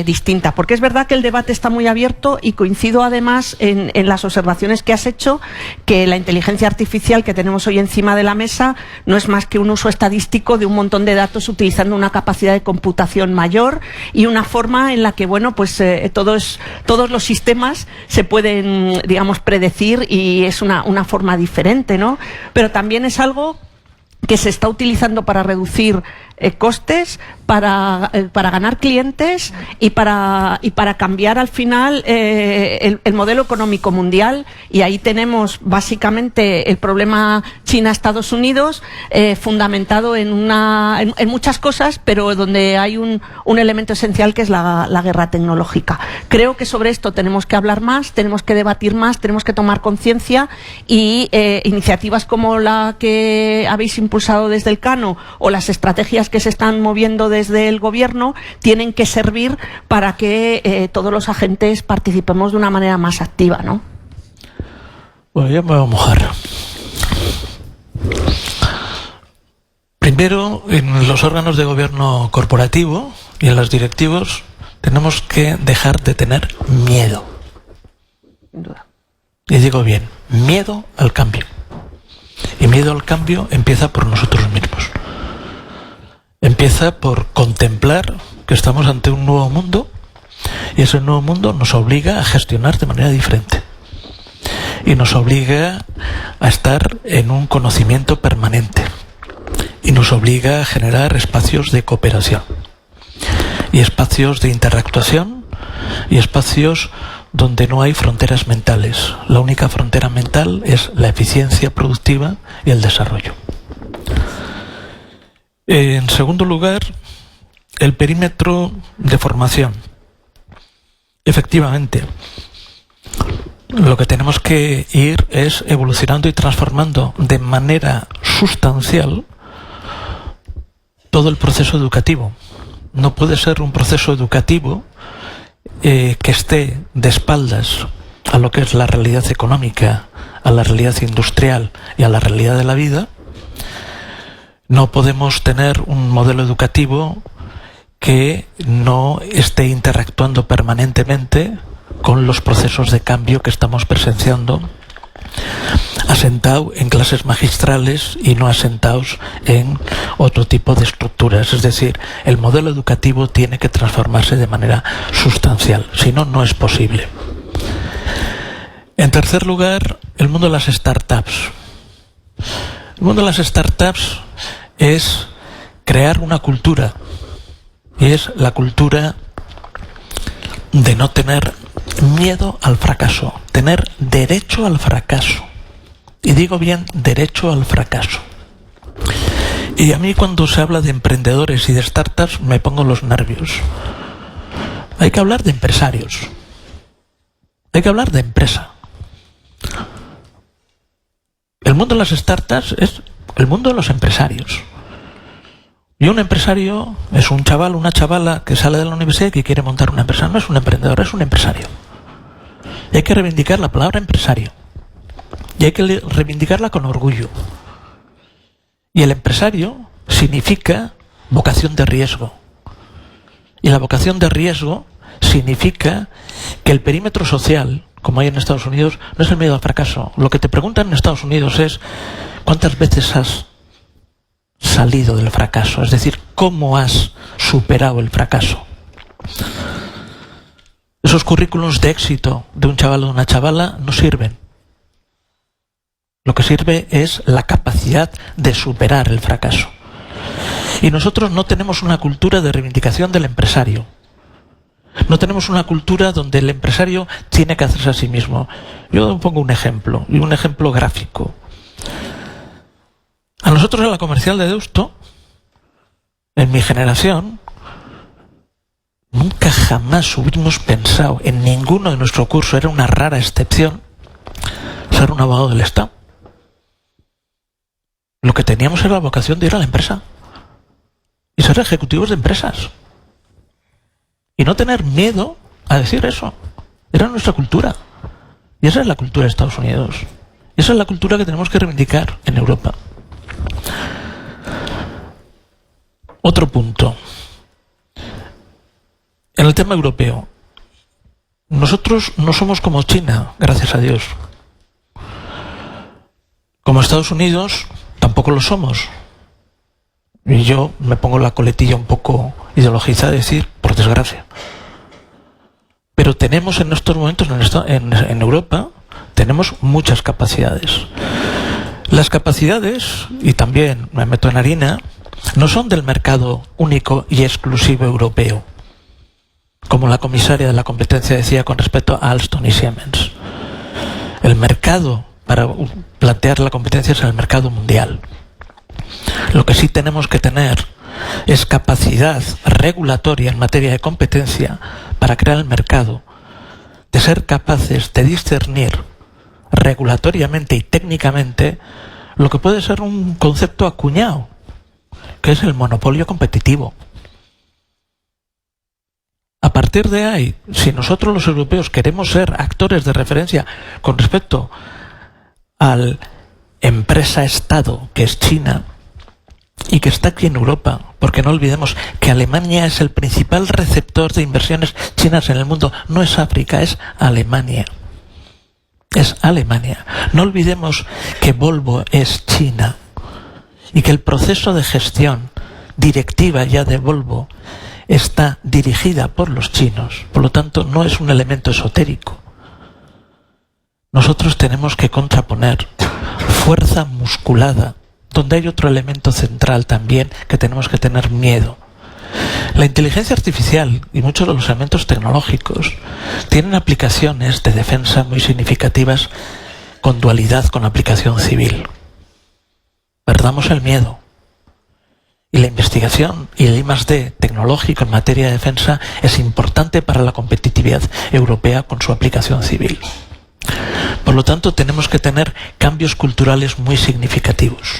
distinta. Porque es verdad que el debate está muy abierto y coincido además en las observaciones que has hecho, que la inteligencia artificial que tenemos hoy encima de la mesa no es más que un uso estadístico de un montón de datos utilizando una capacidad de computación mayor y una forma en la que, bueno, pues todos los sistemas se pueden, digamos, predecir, y es una forma diferente, ¿no? Pero también es algo que se está utilizando para reducir costes, para ganar clientes y para cambiar al final el modelo económico mundial. Y ahí tenemos básicamente el problema China-Estados Unidos, fundamentado en muchas cosas, pero donde hay un elemento esencial, que es la guerra tecnológica. Creo que sobre esto tenemos que hablar más, tenemos que debatir más, tenemos que tomar conciencia, y iniciativas como la que habéis impulsado desde el Cano o las estrategias que se están moviendo desde el Gobierno tienen que servir para que todos los agentes participemos de una manera más activa, ¿no? Bueno, ya me voy a mojar. Primero, en los órganos de gobierno corporativo y en los directivos tenemos que dejar de tener miedo. Sin duda. Y digo bien, miedo al cambio. Y miedo al cambio empieza por nosotros mismos. Empieza por contemplar que estamos ante un nuevo mundo, y ese nuevo mundo nos obliga a gestionar de manera diferente. Y nos obliga a estar en un conocimiento permanente. Y nos obliga a generar espacios de cooperación. Y espacios de interactuación. Y espacios donde no hay fronteras mentales. La única frontera mental es la eficiencia productiva y el desarrollo. En segundo lugar, el perímetro de formación. Efectivamente, lo que tenemos que ir es evolucionando y transformando de manera sustancial todo el proceso educativo. No puede ser un proceso educativo que esté de espaldas a lo que es la realidad económica, a la realidad industrial y a la realidad de la vida. No podemos tener un modelo educativo que no esté interactuando permanentemente con los procesos de cambio que estamos presenciando, asentado en clases magistrales y no asentados en otro tipo de estructuras. Es decir, el modelo educativo tiene que transformarse de manera sustancial, si no, no es posible. En tercer lugar, el mundo de las startups. El mundo de las startups es crear una cultura, y es la cultura de no tener miedo al fracaso, tener derecho al fracaso. Y digo bien, derecho al fracaso. Y a mí, cuando se habla de emprendedores y de startups, me pongo los nervios. Hay que hablar de empresarios. Hay que hablar de empresa. El mundo de las startups es el mundo de los empresarios. Y un empresario es un chaval, una chavala que sale de la universidad y que quiere montar una empresa. No es un emprendedor, es un empresario. Y hay que reivindicar la palabra empresario. Y hay que reivindicarla con orgullo. Y el empresario significa vocación de riesgo. Y la vocación de riesgo significa que el perímetro social, como hay en Estados Unidos, no es el miedo al fracaso. Lo que te preguntan en Estados Unidos es ¿cuántas veces has salido del fracaso? Es decir, ¿cómo has superado el fracaso? Esos currículums de éxito de un chaval o de una chavala no sirven. Lo que sirve es la capacidad de superar el fracaso. Y nosotros no tenemos una cultura de reivindicación del empresario. No tenemos una cultura donde el empresario tiene que hacerse a sí mismo. Yo pongo un ejemplo, y un ejemplo gráfico. A nosotros en la Comercial de Deusto, en mi generación, nunca jamás hubiéramos pensado en ninguno de nuestro curso, era una rara excepción, ser un abogado del Estado. Lo que teníamos era la vocación de ir a la empresa y ser ejecutivos de empresas y no tener miedo a decir eso. Era nuestra cultura, y esa es la cultura de Estados Unidos, y esa es la cultura que tenemos que reivindicar en Europa. Otro punto. En el tema europeo, nosotros no somos como China, gracias a Dios. Como Estados Unidos, tampoco lo somos. Y yo me pongo la coletilla un poco ideologizada de decir, por desgracia. Pero tenemos en estos momentos en Europa, tenemos muchas capacidades. Las capacidades, y también me meto en harina, no son del mercado único y exclusivo europeo, como la comisaria de la competencia decía con respecto a Alstom y Siemens. El mercado para plantear la competencia es el mercado mundial. Lo que sí tenemos que tener es capacidad regulatoria en materia de competencia para crear el mercado, de ser capaces de discernir regulatoriamente y técnicamente lo que puede ser un concepto acuñado, que es el monopolio competitivo. A partir de ahí, si nosotros los europeos queremos ser actores de referencia con respecto al empresa-estado que es China y que está aquí en Europa, porque no olvidemos que Alemania es el principal receptor de inversiones chinas en el mundo, no es África, es Alemania. Es Alemania. No olvidemos que Volvo es China y que el proceso de gestión directiva ya de Volvo está dirigida por los chinos, por lo tanto no es un elemento esotérico. Nosotros tenemos que contraponer fuerza musculada, donde hay otro elemento central también que tenemos que tener miedo. La inteligencia artificial y muchos de los elementos tecnológicos tienen aplicaciones de defensa muy significativas con dualidad con aplicación civil. Perdamos el miedo. Y la investigación y el I+D tecnológico en materia de defensa es importante para la competitividad europea con su aplicación civil. Por lo tanto, tenemos que tener cambios culturales muy significativos.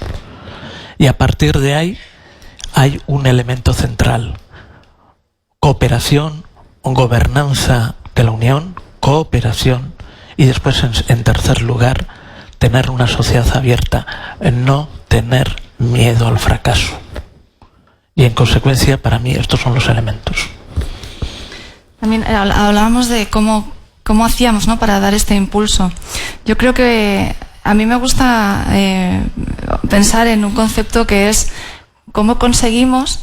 Y a partir de ahí hay un elemento central. Cooperación, gobernanza de la Unión, cooperación y después, en tercer lugar, tener una sociedad abierta, no tener miedo al fracaso. Y en consecuencia, para mí, estos son los elementos. También hablábamos de cómo hacíamos, ¿no?, para dar este impulso. Yo creo que a mí me gusta pensar en un concepto que es cómo conseguimos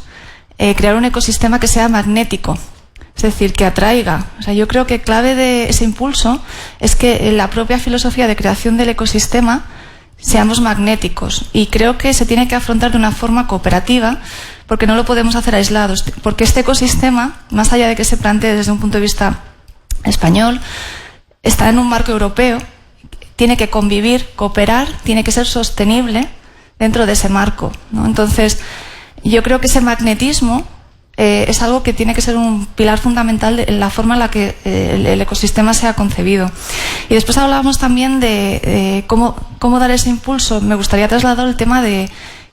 crear un ecosistema que sea magnético, es decir, que atraiga. O sea, yo creo que clave de ese impulso es que en la propia filosofía de creación del ecosistema seamos magnéticos, y creo que se tiene que afrontar de una forma cooperativa, porque no lo podemos hacer aislados, porque este ecosistema, más allá de que se plantee desde un punto de vista español, está en un marco europeo, tiene que convivir, cooperar, tiene que ser sostenible dentro de ese marco, ¿no? Entonces, yo creo que ese magnetismo es algo que tiene que ser un pilar fundamental en la forma en la que el ecosistema se ha concebido. Y después hablábamos también de cómo dar ese impulso. Me gustaría trasladar el tema de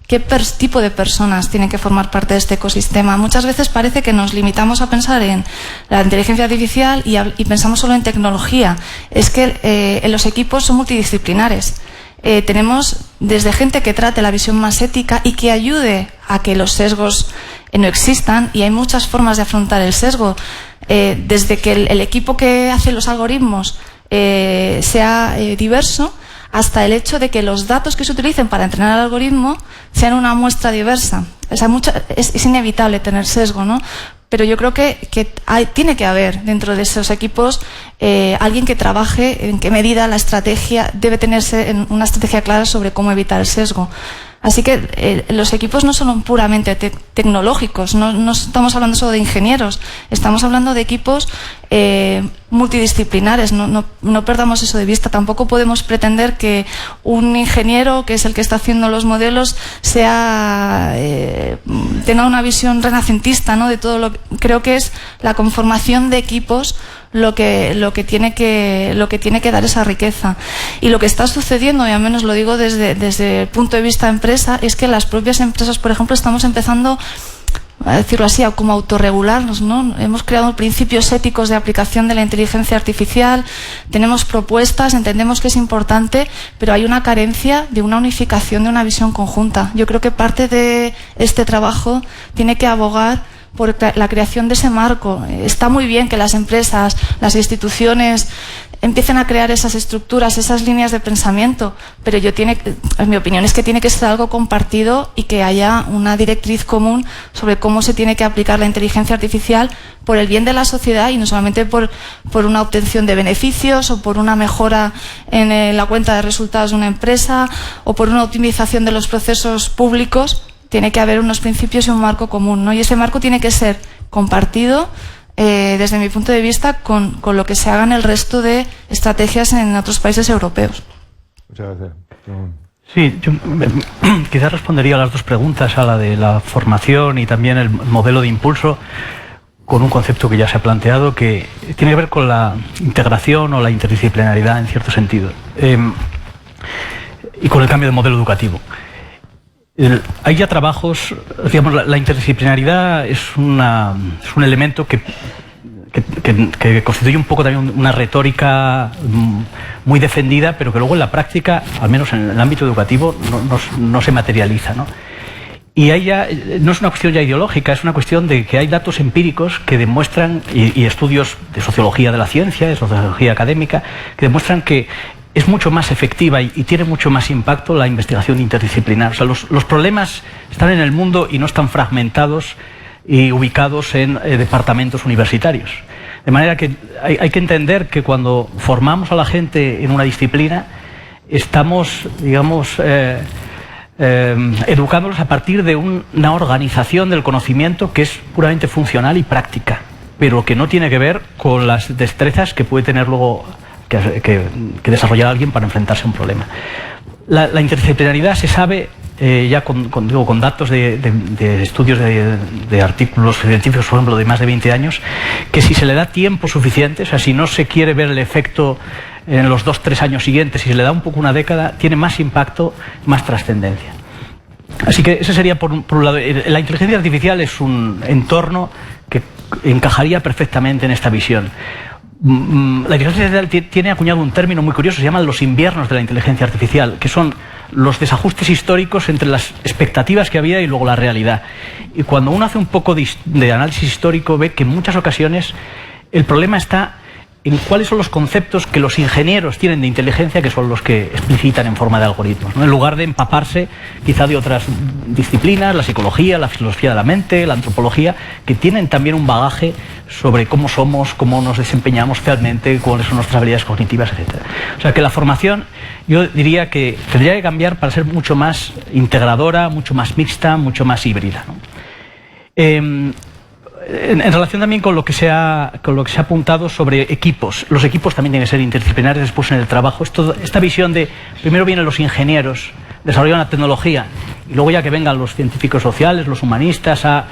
qué tipo de personas tienen que formar parte de este ecosistema. Muchas veces parece que nos limitamos a pensar en la inteligencia artificial y pensamos solo en tecnología. Es que los equipos son multidisciplinares. Tenemos desde gente que trate la visión más ética y que ayude a que los sesgos no existan, y hay muchas formas de afrontar el sesgo, desde que el equipo que hace los algoritmos sea diverso, hasta el hecho de que los datos que se utilicen para entrenar el algoritmo sean una muestra diversa. O sea, es inevitable tener sesgo, ¿no? Pero yo creo que tiene que haber dentro de esos equipos alguien que trabaje en qué medida la estrategia debe tenerse una estrategia clara sobre cómo evitar el sesgo. Así que los equipos no son puramente tecnológicos, no estamos hablando solo de ingenieros, estamos hablando de equipos multidisciplinares. No perdamos eso de vista. Tampoco podemos pretender que un ingeniero, que es el que está haciendo los modelos, tenga una visión renacentista, ¿no?, de todo lo que creo que es la conformación de equipos lo que tiene que dar esa riqueza. Y lo que está sucediendo, y al menos lo digo desde el punto de vista de empresa, es que las propias empresas, por ejemplo, estamos empezando, a decirlo así, a como autorregularnos, ¿no? Hemos creado principios éticos de aplicación de la inteligencia artificial, tenemos propuestas, entendemos que es importante, pero hay una carencia de una unificación, de una visión conjunta. Yo creo que parte de este trabajo tiene que abogar por la creación de ese marco. Está muy bien que las empresas, las instituciones empiecen a crear esas estructuras, esas líneas de pensamiento, pero en mi opinión es que tiene que ser algo compartido y que haya una directriz común sobre cómo se tiene que aplicar la inteligencia artificial por el bien de la sociedad y no solamente por una obtención de beneficios o por una mejora en la cuenta de resultados de una empresa o por una optimización de los procesos públicos. Tiene que haber unos principios y un marco común, ¿no? Y ese marco tiene que ser compartido, desde mi punto de vista, con lo que se haga en el resto de estrategias en otros países europeos. Muchas gracias. Sí, yo quizás respondería a las dos preguntas, a la de la formación y también el modelo de impulso, con un concepto que ya se ha planteado, que tiene que ver con la integración o la interdisciplinaridad en cierto sentido, y con el cambio de modelo educativo. Hay ya trabajos, digamos, la interdisciplinaridad es un elemento que constituye un poco también una retórica muy defendida, pero que luego en la práctica, al menos en el ámbito educativo, no se materializa, ¿no? Y ahí ya no es una cuestión ya ideológica, es una cuestión de que hay datos empíricos que demuestran, y estudios de sociología de la ciencia, de sociología académica, que demuestran que es mucho más efectiva y tiene mucho más impacto la investigación interdisciplinar. O sea, los problemas están en el mundo y no están fragmentados y ubicados en departamentos universitarios. De manera que hay que entender que cuando formamos a la gente en una disciplina, estamos, digamos, educándolos a partir de una organización del conocimiento que es puramente funcional y práctica, pero que no tiene que ver con las destrezas que puede tener luego que desarrollar alguien para enfrentarse a un problema. La interdisciplinaridad se sabe ya con datos de estudios de artículos científicos, por ejemplo, de más de 20 años, que si se le da tiempo suficiente, o sea, si no se quiere ver el efecto en los 2-3 años siguientes, si se le da un poco una década, tiene más impacto, más trascendencia. Así que ese sería por un lado. La inteligencia artificial es un entorno que encajaría perfectamente en esta visión. La inteligencia artificial tiene acuñado un término muy curioso, se llaman los inviernos de la inteligencia artificial, que son los desajustes históricos entre las expectativas que había y luego la realidad. Y cuando uno hace un poco de análisis histórico, ve que en muchas ocasiones el problema está en cuáles son los conceptos que los ingenieros tienen de inteligencia, que son los que explicitan en forma de algoritmos, ¿no? En lugar de empaparse quizá de otras disciplinas, la psicología, la filosofía de la mente, la antropología, que tienen también un bagaje sobre cómo somos, cómo nos desempeñamos socialmente, cuáles son nuestras habilidades cognitivas, etc. O sea que la formación, yo diría que tendría que cambiar para ser mucho más integradora, mucho más mixta, mucho más híbrida, ¿no? En relación también con lo que se ha apuntado sobre equipos, los equipos también tienen que ser interdisciplinares después en el trabajo. Esta visión de primero vienen los ingenieros, desarrollan la tecnología y luego ya que vengan los científicos sociales, los humanistas a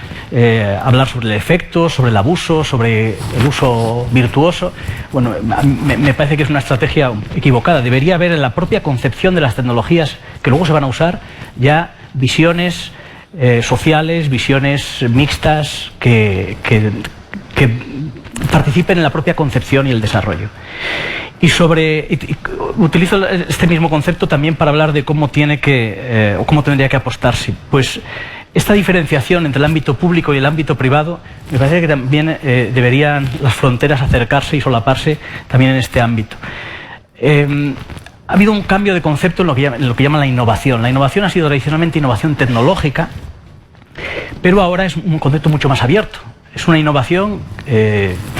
hablar sobre el efecto, sobre el abuso, sobre el uso virtuoso. Bueno, me parece que es una estrategia equivocada. Debería haber en la propia concepción de las tecnologías que luego se van a usar ya visiones sociales, visiones mixtas que participen en la propia concepción y el desarrollo. Utilizo este mismo concepto también para hablar de cómo tendría que apostarse. Pues esta diferenciación entre el ámbito público y el ámbito privado, me parece que también deberían las fronteras acercarse y solaparse también en este ámbito. Ha habido un cambio de concepto en lo que llaman la innovación. La innovación ha sido tradicionalmente innovación tecnológica, pero ahora es un concepto mucho más abierto. Es una innovación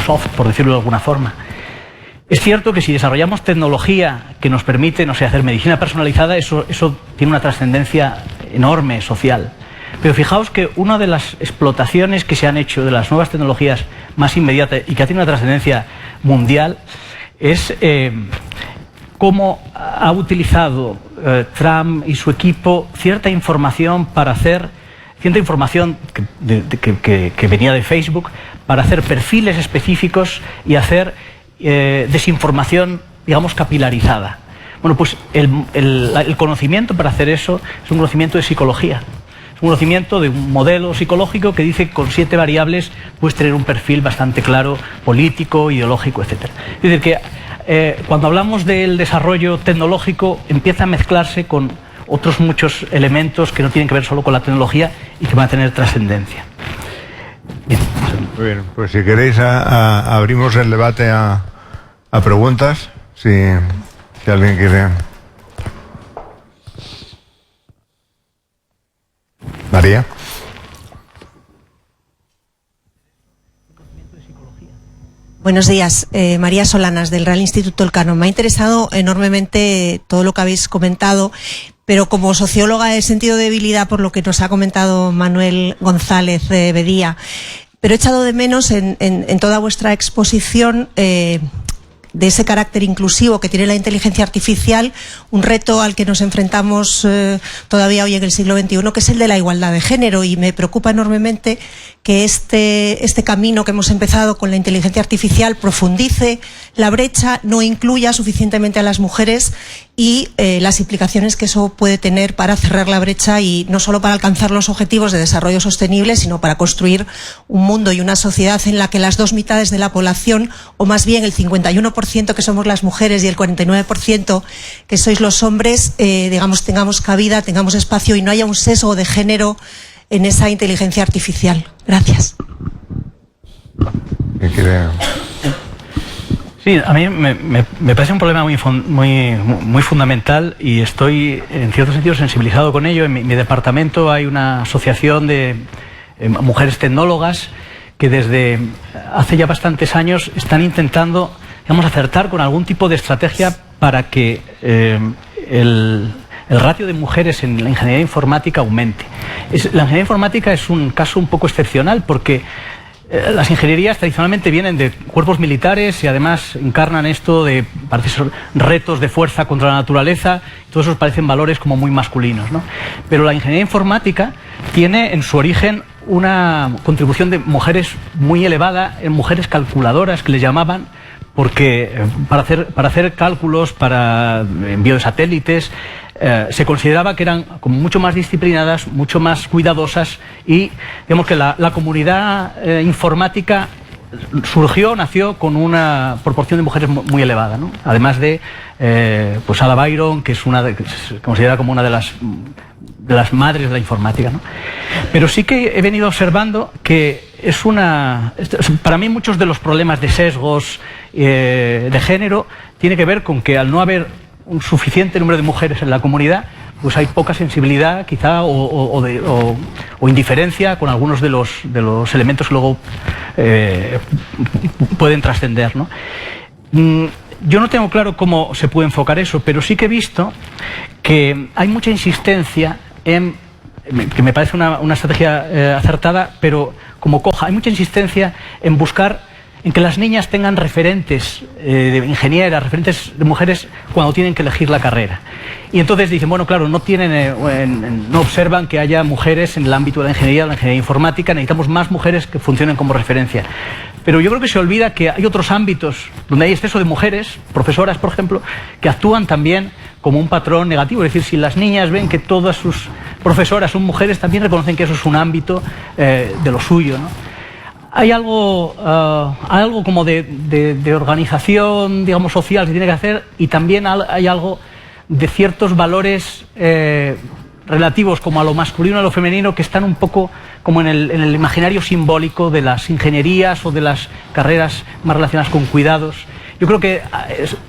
soft, por decirlo de alguna forma. Es cierto que si desarrollamos tecnología que nos permite, no sé, hacer medicina personalizada, eso tiene una trascendencia enorme social. Pero fijaos que una de las explotaciones que se han hecho de las nuevas tecnologías más inmediatas y que ha tenido una trascendencia mundial es cómo ha utilizado Trump y su equipo cierta información que venía de Facebook para hacer perfiles específicos y hacer desinformación, digamos, capilarizada. Bueno, pues el conocimiento para hacer eso es un conocimiento de psicología. Es un conocimiento de un modelo psicológico que dice que con 7 variables puedes tener un perfil bastante claro, político, ideológico, etc. Es decir, que cuando hablamos del desarrollo tecnológico empieza a mezclarse con otros muchos elementos que no tienen que ver solo con la tecnología y que van a tener trascendencia. Bien. Muy bien, pues si queréis abrimos el debate a preguntas, si alguien quiere. María. Buenos días, María Solanas del Real Instituto Elcano. Me ha interesado enormemente todo lo que habéis comentado, pero como socióloga he sentido debilidad por lo que nos ha comentado Manuel González Bedía. Pero he echado de menos en toda vuestra exposición de ese carácter inclusivo que tiene la inteligencia artificial, un reto al que nos enfrentamos todavía hoy en el siglo XXI, que es el de la igualdad de género, y me preocupa enormemente que este camino que hemos empezado con la inteligencia artificial profundice la brecha, no incluya suficientemente a las mujeres y las implicaciones que eso puede tener para cerrar la brecha y no solo para alcanzar los objetivos de desarrollo sostenible, sino para construir un mundo y una sociedad en la que las dos mitades de la población, o más bien el 51% que somos las mujeres y el 49% que sois los hombres, digamos, tengamos cabida, tengamos espacio y no haya un sesgo de género en esa inteligencia artificial. Gracias. ¿Qué quiere? Sí, a mí me parece un problema muy fundamental y estoy en cierto sentido sensibilizado con ello. En mi departamento hay una asociación de mujeres tecnólogas que desde hace ya bastantes años están intentando, digamos, acertar con algún tipo de estrategia para que el ratio de mujeres en la ingeniería informática aumente. La ingeniería informática es un caso un poco excepcional porque las ingenierías tradicionalmente vienen de cuerpos militares y además encarnan esto de, parece ser, retos de fuerza contra la naturaleza. Todos esos parecen valores como muy masculinos, ¿no? Pero la ingeniería informática tiene en su origen una contribución de mujeres muy elevada, en mujeres calculadoras que les llamaban, porque para hacer cálculos, para envío de satélites, se consideraba que eran como mucho más disciplinadas, mucho más cuidadosas y digamos que la comunidad informática nació con una proporción de mujeres muy elevada, ¿no? Además de pues Ada Byron, que es se considera como una de las madres de la informática, ¿no? Pero sí que he venido observando que para mí muchos de los problemas de sesgos de género tiene que ver con que al no haber un suficiente número de mujeres en la comunidad, pues hay poca sensibilidad quizá o indiferencia con algunos de los elementos que luego pueden trascender, ¿no? Yo no tengo claro cómo se puede enfocar eso, pero sí que he visto que hay mucha insistencia que me parece una estrategia acertada, pero como coja, hay mucha insistencia en buscar en que las niñas tengan referentes de ingenieras, referentes de mujeres cuando tienen que elegir la carrera. Y entonces dicen, bueno, claro, no observan que haya mujeres en el ámbito de la ingeniería informática, necesitamos más mujeres que funcionen como referencia. Pero yo creo que se olvida que hay otros ámbitos donde hay exceso de mujeres, profesoras, por ejemplo, que actúan también como un patrón negativo. Es decir, si las niñas ven que todas sus profesoras son mujeres, también reconocen que eso es un ámbito de lo suyo, ¿no? Hay algo como de organización, digamos, social que tiene que hacer, y también hay algo de ciertos valores relativos como a lo masculino y a lo femenino que están un poco como en el imaginario simbólico de las ingenierías o de las carreras más relacionadas con cuidados. Yo creo que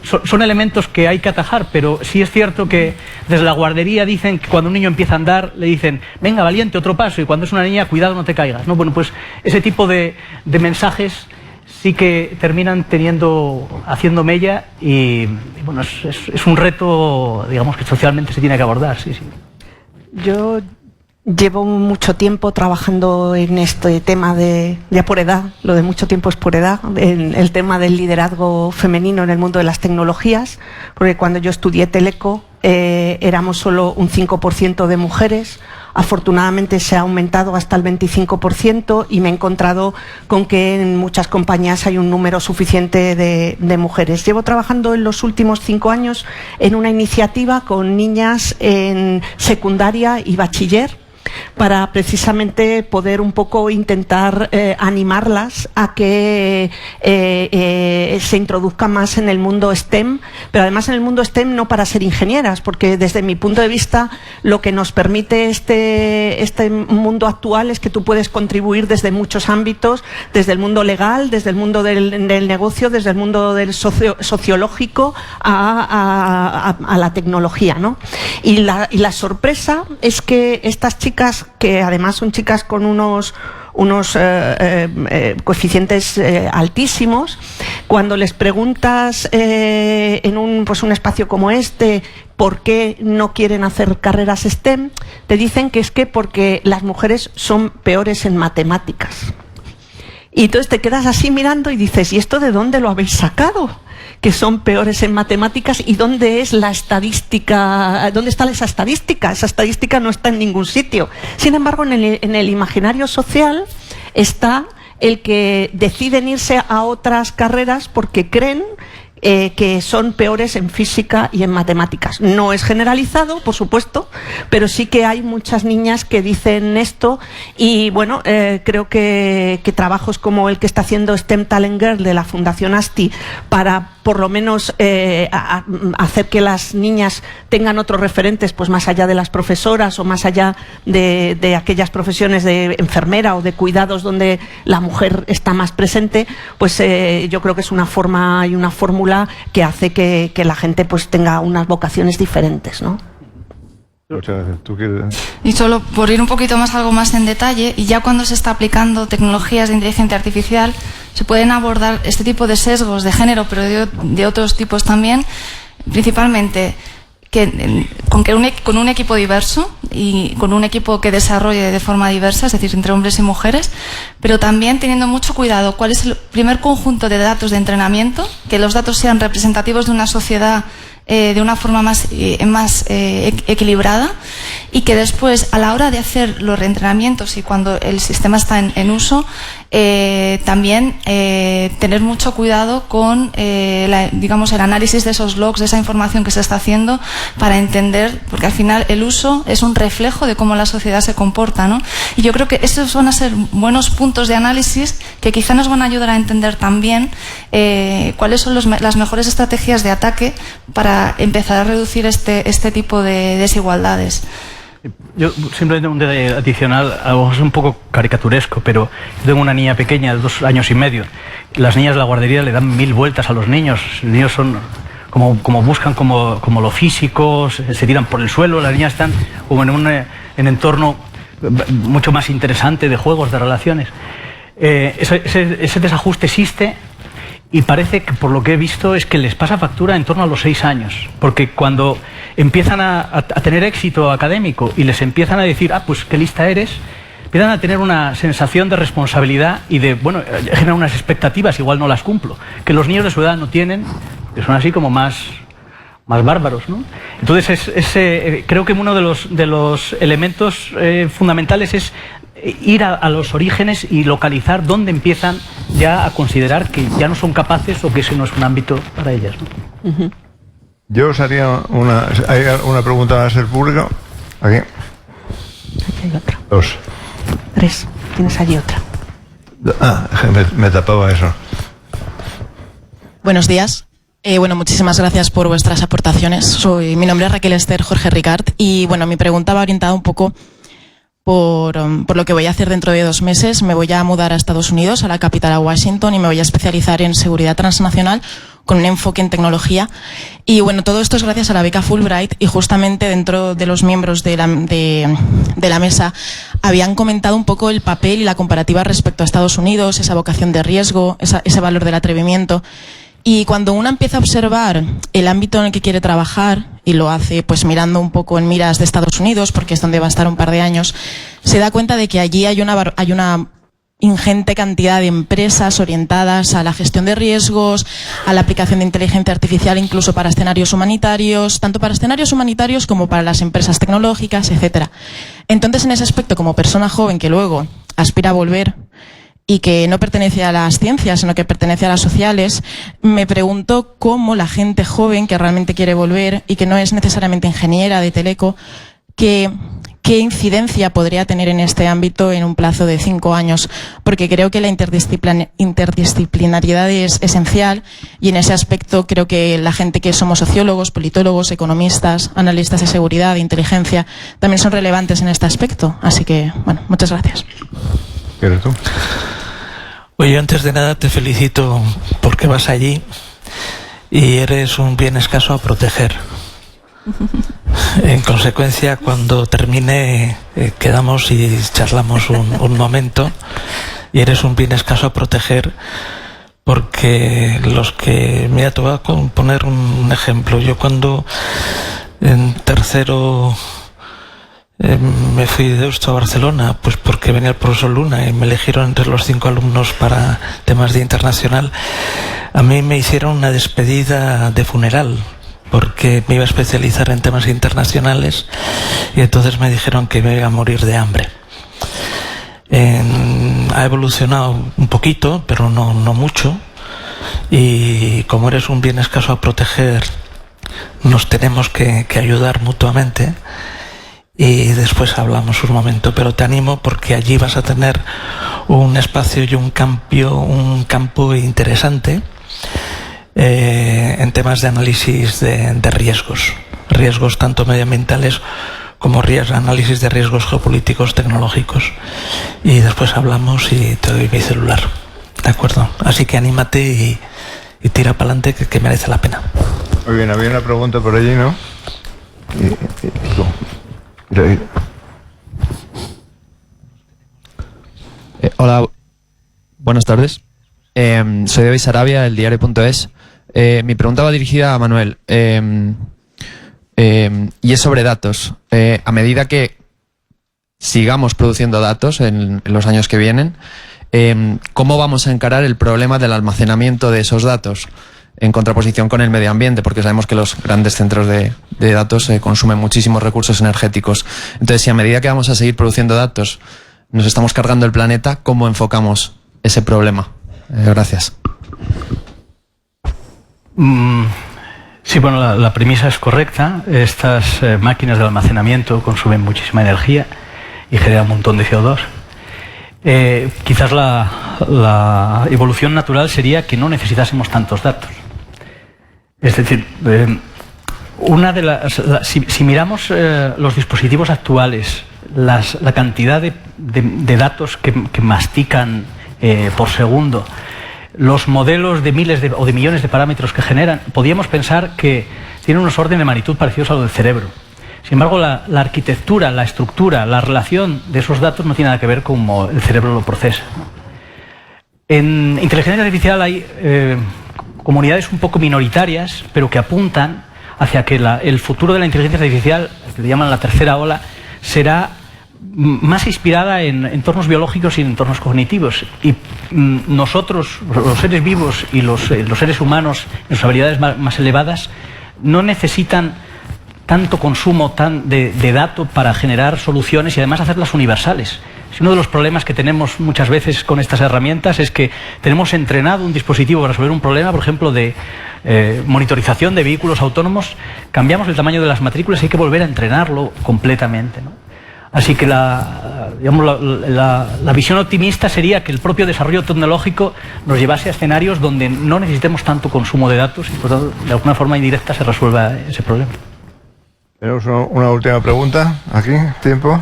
son elementos que hay que atajar, pero sí es cierto que desde la guardería dicen que cuando un niño empieza a andar le dicen, venga valiente, otro paso, y cuando es una niña, cuidado, no te caigas, ¿no? Bueno, pues ese tipo de mensajes sí que terminan haciendo mella y bueno, es un reto, digamos, que socialmente se tiene que abordar, sí. Yo Llevo mucho tiempo trabajando en este tema de, ya por edad, lo de mucho tiempo es por edad, en el tema del liderazgo femenino en el mundo de las tecnologías, porque cuando yo estudié Teleco éramos solo un 5% de mujeres. Afortunadamente se ha aumentado hasta el 25% y me he encontrado con que en muchas compañías hay un número suficiente de mujeres. Llevo trabajando en los últimos 5 años en una iniciativa con niñas en secundaria y bachiller, para precisamente poder un poco intentar animarlas a que se introduzcan más en el mundo STEM, pero además en el mundo STEM no para ser ingenieras, porque desde mi punto de vista lo que nos permite este mundo actual es que tú puedes contribuir desde muchos ámbitos, desde el mundo legal, desde el mundo del negocio, desde el mundo del sociológico a la tecnología, ¿no? Y la sorpresa es que estas chicas, que además son chicas con unos coeficientes altísimos, cuando les preguntas en un espacio como este por qué no quieren hacer carreras STEM, te dicen que es que porque las mujeres son peores en matemáticas. Y entonces te quedas así mirando y dices, ¿y esto de dónde lo habéis sacado? Que son peores en matemáticas, y dónde es la estadística, dónde está esa estadística. Esa estadística no está en ningún sitio. Sin embargo, en el imaginario social está el que deciden irse a otras carreras porque creen que son peores en física y en matemáticas. No es generalizado, por supuesto, pero sí que hay muchas niñas que dicen esto, y bueno, creo que trabajos como el que está haciendo STEM Talent Girl de la Fundación ASTI para por lo menos hacer que las niñas tengan otros referentes, pues más allá de las profesoras o más allá de aquellas profesiones de enfermera o de cuidados donde la mujer está más presente, pues yo creo que es una forma y una fórmula que hace que la gente pues tenga unas vocaciones diferentes, ¿no? Muchas gracias. ¿Tú quieres? Y solo por ir un poquito más, algo más en detalle, y ya cuando se está aplicando tecnologías de inteligencia artificial, se pueden abordar este tipo de sesgos de género, pero de otros tipos también, principalmente con un equipo diverso y con un equipo que desarrolle de forma diversa, es decir, entre hombres y mujeres, pero también teniendo mucho cuidado cuál es el primer conjunto de datos de entrenamiento, que los datos sean representativos de una sociedad de una forma más equilibrada, y que después, a la hora de hacer los reentrenamientos y cuando el sistema está en uso, también tener mucho cuidado con el análisis de esos logs, de esa información que se está haciendo, para entender, porque al final el uso es un reflejo de cómo la sociedad se comporta, ¿no? Y yo creo que estos van a ser buenos puntos de análisis que quizá nos van a ayudar a entender también cuáles son las mejores estrategias de ataque para empezar a reducir este tipo de desigualdades. Yo simplemente un detalle adicional, algo un poco caricaturesco, pero yo tengo una niña pequeña de 2 años y medio. Las niñas de la guardería le dan 1000 vueltas a los niños. Los niños son como buscan como lo físico, se tiran por el suelo. Las niñas están como en un entorno mucho más interesante de juegos, de relaciones. Ese desajuste existe. Y parece que, por lo que he visto, es que les pasa factura en torno a los 6 años. Porque cuando empiezan a tener éxito académico y les empiezan a decir, pues qué lista eres, empiezan a tener una sensación de responsabilidad y de, generan unas expectativas, igual no las cumplo, que los niños de su edad no tienen, que son así como más bárbaros, ¿no? Entonces, creo que uno de los elementos fundamentales es ir a los orígenes y localizar dónde empiezan ya a considerar que ya no son capaces o que ese no es un ámbito para ellas, ¿no? Uh-huh. Yo os haría una pregunta a ser público. Aquí. Aquí hay otra. 2. 3. Tienes allí otra. Me tapaba eso. Buenos días. Muchísimas gracias por vuestras aportaciones. Mi nombre es Raquel Esther Jorge Ricard y mi pregunta va orientada un poco por lo que voy a hacer dentro de 2 meses. Me voy a mudar a Estados Unidos, a la capital, a Washington, y me voy a especializar en seguridad transnacional con un enfoque en tecnología. Y todo esto es gracias a la beca Fulbright, y justamente dentro de los miembros de la mesa habían comentado un poco el papel y la comparativa respecto a Estados Unidos, esa vocación de riesgo, ese valor del atrevimiento. Y cuando uno empieza a observar el ámbito en el que quiere trabajar, y lo hace pues mirando un poco en miras de Estados Unidos, porque es donde va a estar un par de años, se da cuenta de que allí hay una ingente cantidad de empresas orientadas a la gestión de riesgos, a la aplicación de inteligencia artificial incluso para escenarios humanitarios, tanto para escenarios humanitarios como para las empresas tecnológicas, etcétera. Entonces, en ese aspecto, como persona joven que luego aspira a volver y que no pertenece a las ciencias, sino que pertenece a las sociales, me pregunto cómo la gente joven que realmente quiere volver y que no es necesariamente ingeniera de teleco, ¿qué incidencia podría tener en este ámbito en un plazo de 5 años? Porque creo que la interdisciplinariedad es esencial y en ese aspecto creo que la gente que somos sociólogos, politólogos, economistas, analistas de seguridad, de inteligencia, también son relevantes en este aspecto. Así que, bueno, muchas gracias. ¿Quieres tú? Oye, antes de nada te felicito porque vas allí y eres un bien escaso a proteger. En consecuencia, cuando termine, quedamos y charlamos un momento, y eres un bien escaso a proteger, porque mira, te voy a poner un ejemplo. Yo cuando en tercero me fui de Deusto a Barcelona, pues porque venía el profesor Luna y me eligieron entre los 5 alumnos para temas de internacional, a mí me hicieron una despedida de funeral, porque me iba a especializar en temas internacionales y entonces me dijeron que me iba a morir de hambre. Ha evolucionado un poquito, pero no mucho, y como eres un bien escaso a proteger, nos tenemos que ayudar mutuamente, y después hablamos un momento, pero te animo porque allí vas a tener un espacio y un campo interesante en temas de análisis de riesgos tanto medioambientales como análisis de riesgos geopolíticos, tecnológicos, y después hablamos y te doy mi celular, ¿de acuerdo? Así que anímate y tira para adelante, que merece la pena. Muy bien, había una pregunta por allí, ¿no? Hola, buenas tardes. Soy de Sarabia, el diario.es. Mi pregunta va dirigida a Manuel y es sobre datos. A medida que sigamos produciendo datos en los años que vienen, ¿cómo vamos a encarar el problema del almacenamiento de esos datos en contraposición con el medio ambiente? Porque sabemos que los grandes centros de datos consumen muchísimos recursos energéticos. Entonces, si a medida que vamos a seguir produciendo datos nos estamos cargando el planeta, ¿cómo enfocamos ese problema? Gracias. Sí, bueno, la premisa es correcta. Estas máquinas de almacenamiento consumen muchísima energía y generan un montón de CO2. Quizás la evolución natural sería que no necesitásemos tantos datos. Es decir, si miramos los dispositivos actuales, la cantidad de datos que mastican por segundo, los modelos de miles o de millones de parámetros que generan, podríamos pensar que tienen unos órdenes de magnitud parecidos a lo del cerebro. Sin embargo, la arquitectura, la estructura, la relación de esos datos no tiene nada que ver con cómo el cerebro lo procesa, ¿no? En inteligencia artificial hay comunidades un poco minoritarias, pero que apuntan hacia que el futuro de la inteligencia artificial, que le llaman la tercera ola, será más inspirada en entornos biológicos y en entornos cognitivos. Y nosotros, los seres vivos y los seres humanos en sus habilidades más elevadas, no necesitan tanto consumo de datos para generar soluciones y además hacerlas universales. Uno de los problemas que tenemos muchas veces con estas herramientas es que tenemos entrenado un dispositivo para resolver un problema, por ejemplo, de monitorización de vehículos autónomos, cambiamos el tamaño de las matrículas y hay que volver a entrenarlo completamente, ¿no? Así que la visión optimista sería que el propio desarrollo tecnológico nos llevase a escenarios donde no necesitemos tanto consumo de datos y por tanto, de alguna forma indirecta se resuelva ese problema. Tenemos una última pregunta. Aquí, tiempo.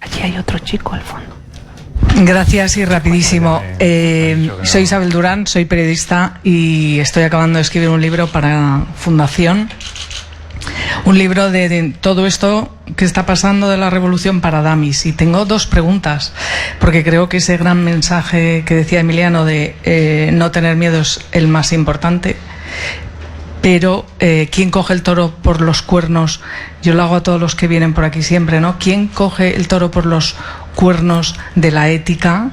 Allí hay otro chico al fondo. Gracias y rapidísimo. Soy Isabel Durán, soy periodista y estoy acabando de escribir un libro para Fundación. Un libro de todo esto que está pasando de la revolución para dummies. Y tengo dos preguntas, porque creo que ese gran mensaje que decía Emiliano de no tener miedo es el más importante. Pero ¿quién coge el toro por los cuernos? Yo lo hago a todos los que vienen por aquí siempre, ¿no? ¿Quién coge el toro por los cuernos de la ética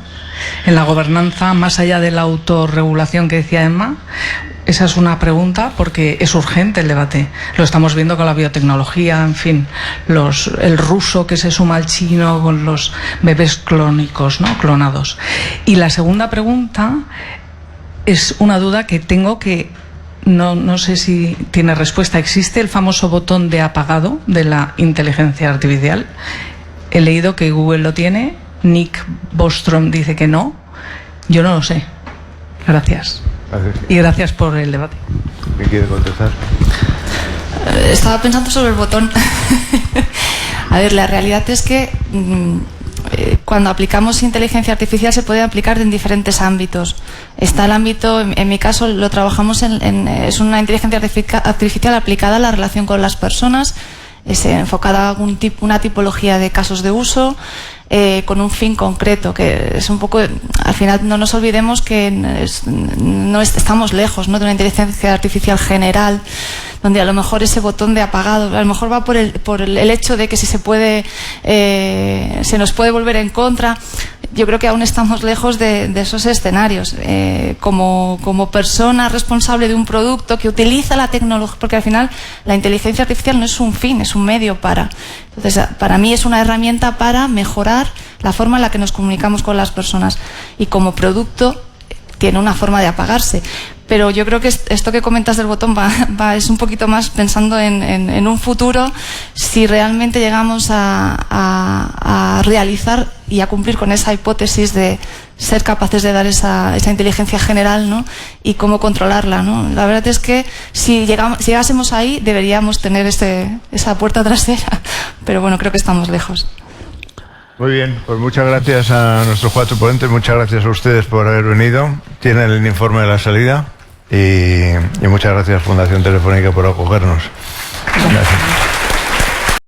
en la gobernanza, más allá de la autorregulación que decía Emma? Esa es una pregunta, porque es urgente el debate. Lo estamos viendo con la biotecnología, en fin, el ruso que se suma al chino con los bebés clónicos, ¿no? Clonados. Y la segunda pregunta es una duda que tengo, que no sé si tiene respuesta. ¿Existe el famoso botón de apagado de la inteligencia artificial? He leído que Google lo tiene, Nick Bostrom dice que no. Yo no lo sé. Gracias. Y gracias por el debate. ¿Me quiere contestar? Estaba pensando sobre el botón. A ver, la realidad es que cuando aplicamos inteligencia artificial se puede aplicar en diferentes ámbitos. Está el ámbito, en mi caso lo trabajamos es una inteligencia artificial aplicada a la relación con las personas, es enfocada a una tipología de casos de uso, con un fin concreto, que es un poco, al final no nos olvidemos que estamos lejos, ¿no?, de una inteligencia artificial general, donde a lo mejor ese botón de apagado, a lo mejor va por el hecho de que si se nos puede volver en contra. Yo creo que aún estamos lejos de esos escenarios. Como persona responsable de un producto que utiliza la tecnología, porque al final la inteligencia artificial no es un fin, es un medio para. Entonces, para mí es una herramienta para mejorar la forma en la que nos comunicamos con las personas. Y como producto tiene una forma de apagarse. Pero yo creo que esto que comentas del botón es un poquito más pensando en un futuro, si realmente llegamos a realizar y a cumplir con esa hipótesis de ser capaces de dar esa inteligencia general, ¿no?, y cómo controlarla, ¿no? La verdad es que si llegásemos ahí deberíamos tener esa puerta trasera, pero bueno, creo que estamos lejos. Muy bien, pues muchas gracias a nuestros 4 ponentes, muchas gracias a ustedes por haber venido. Tienen el informe de la salida y muchas gracias Fundación Telefónica por acogernos. Gracias.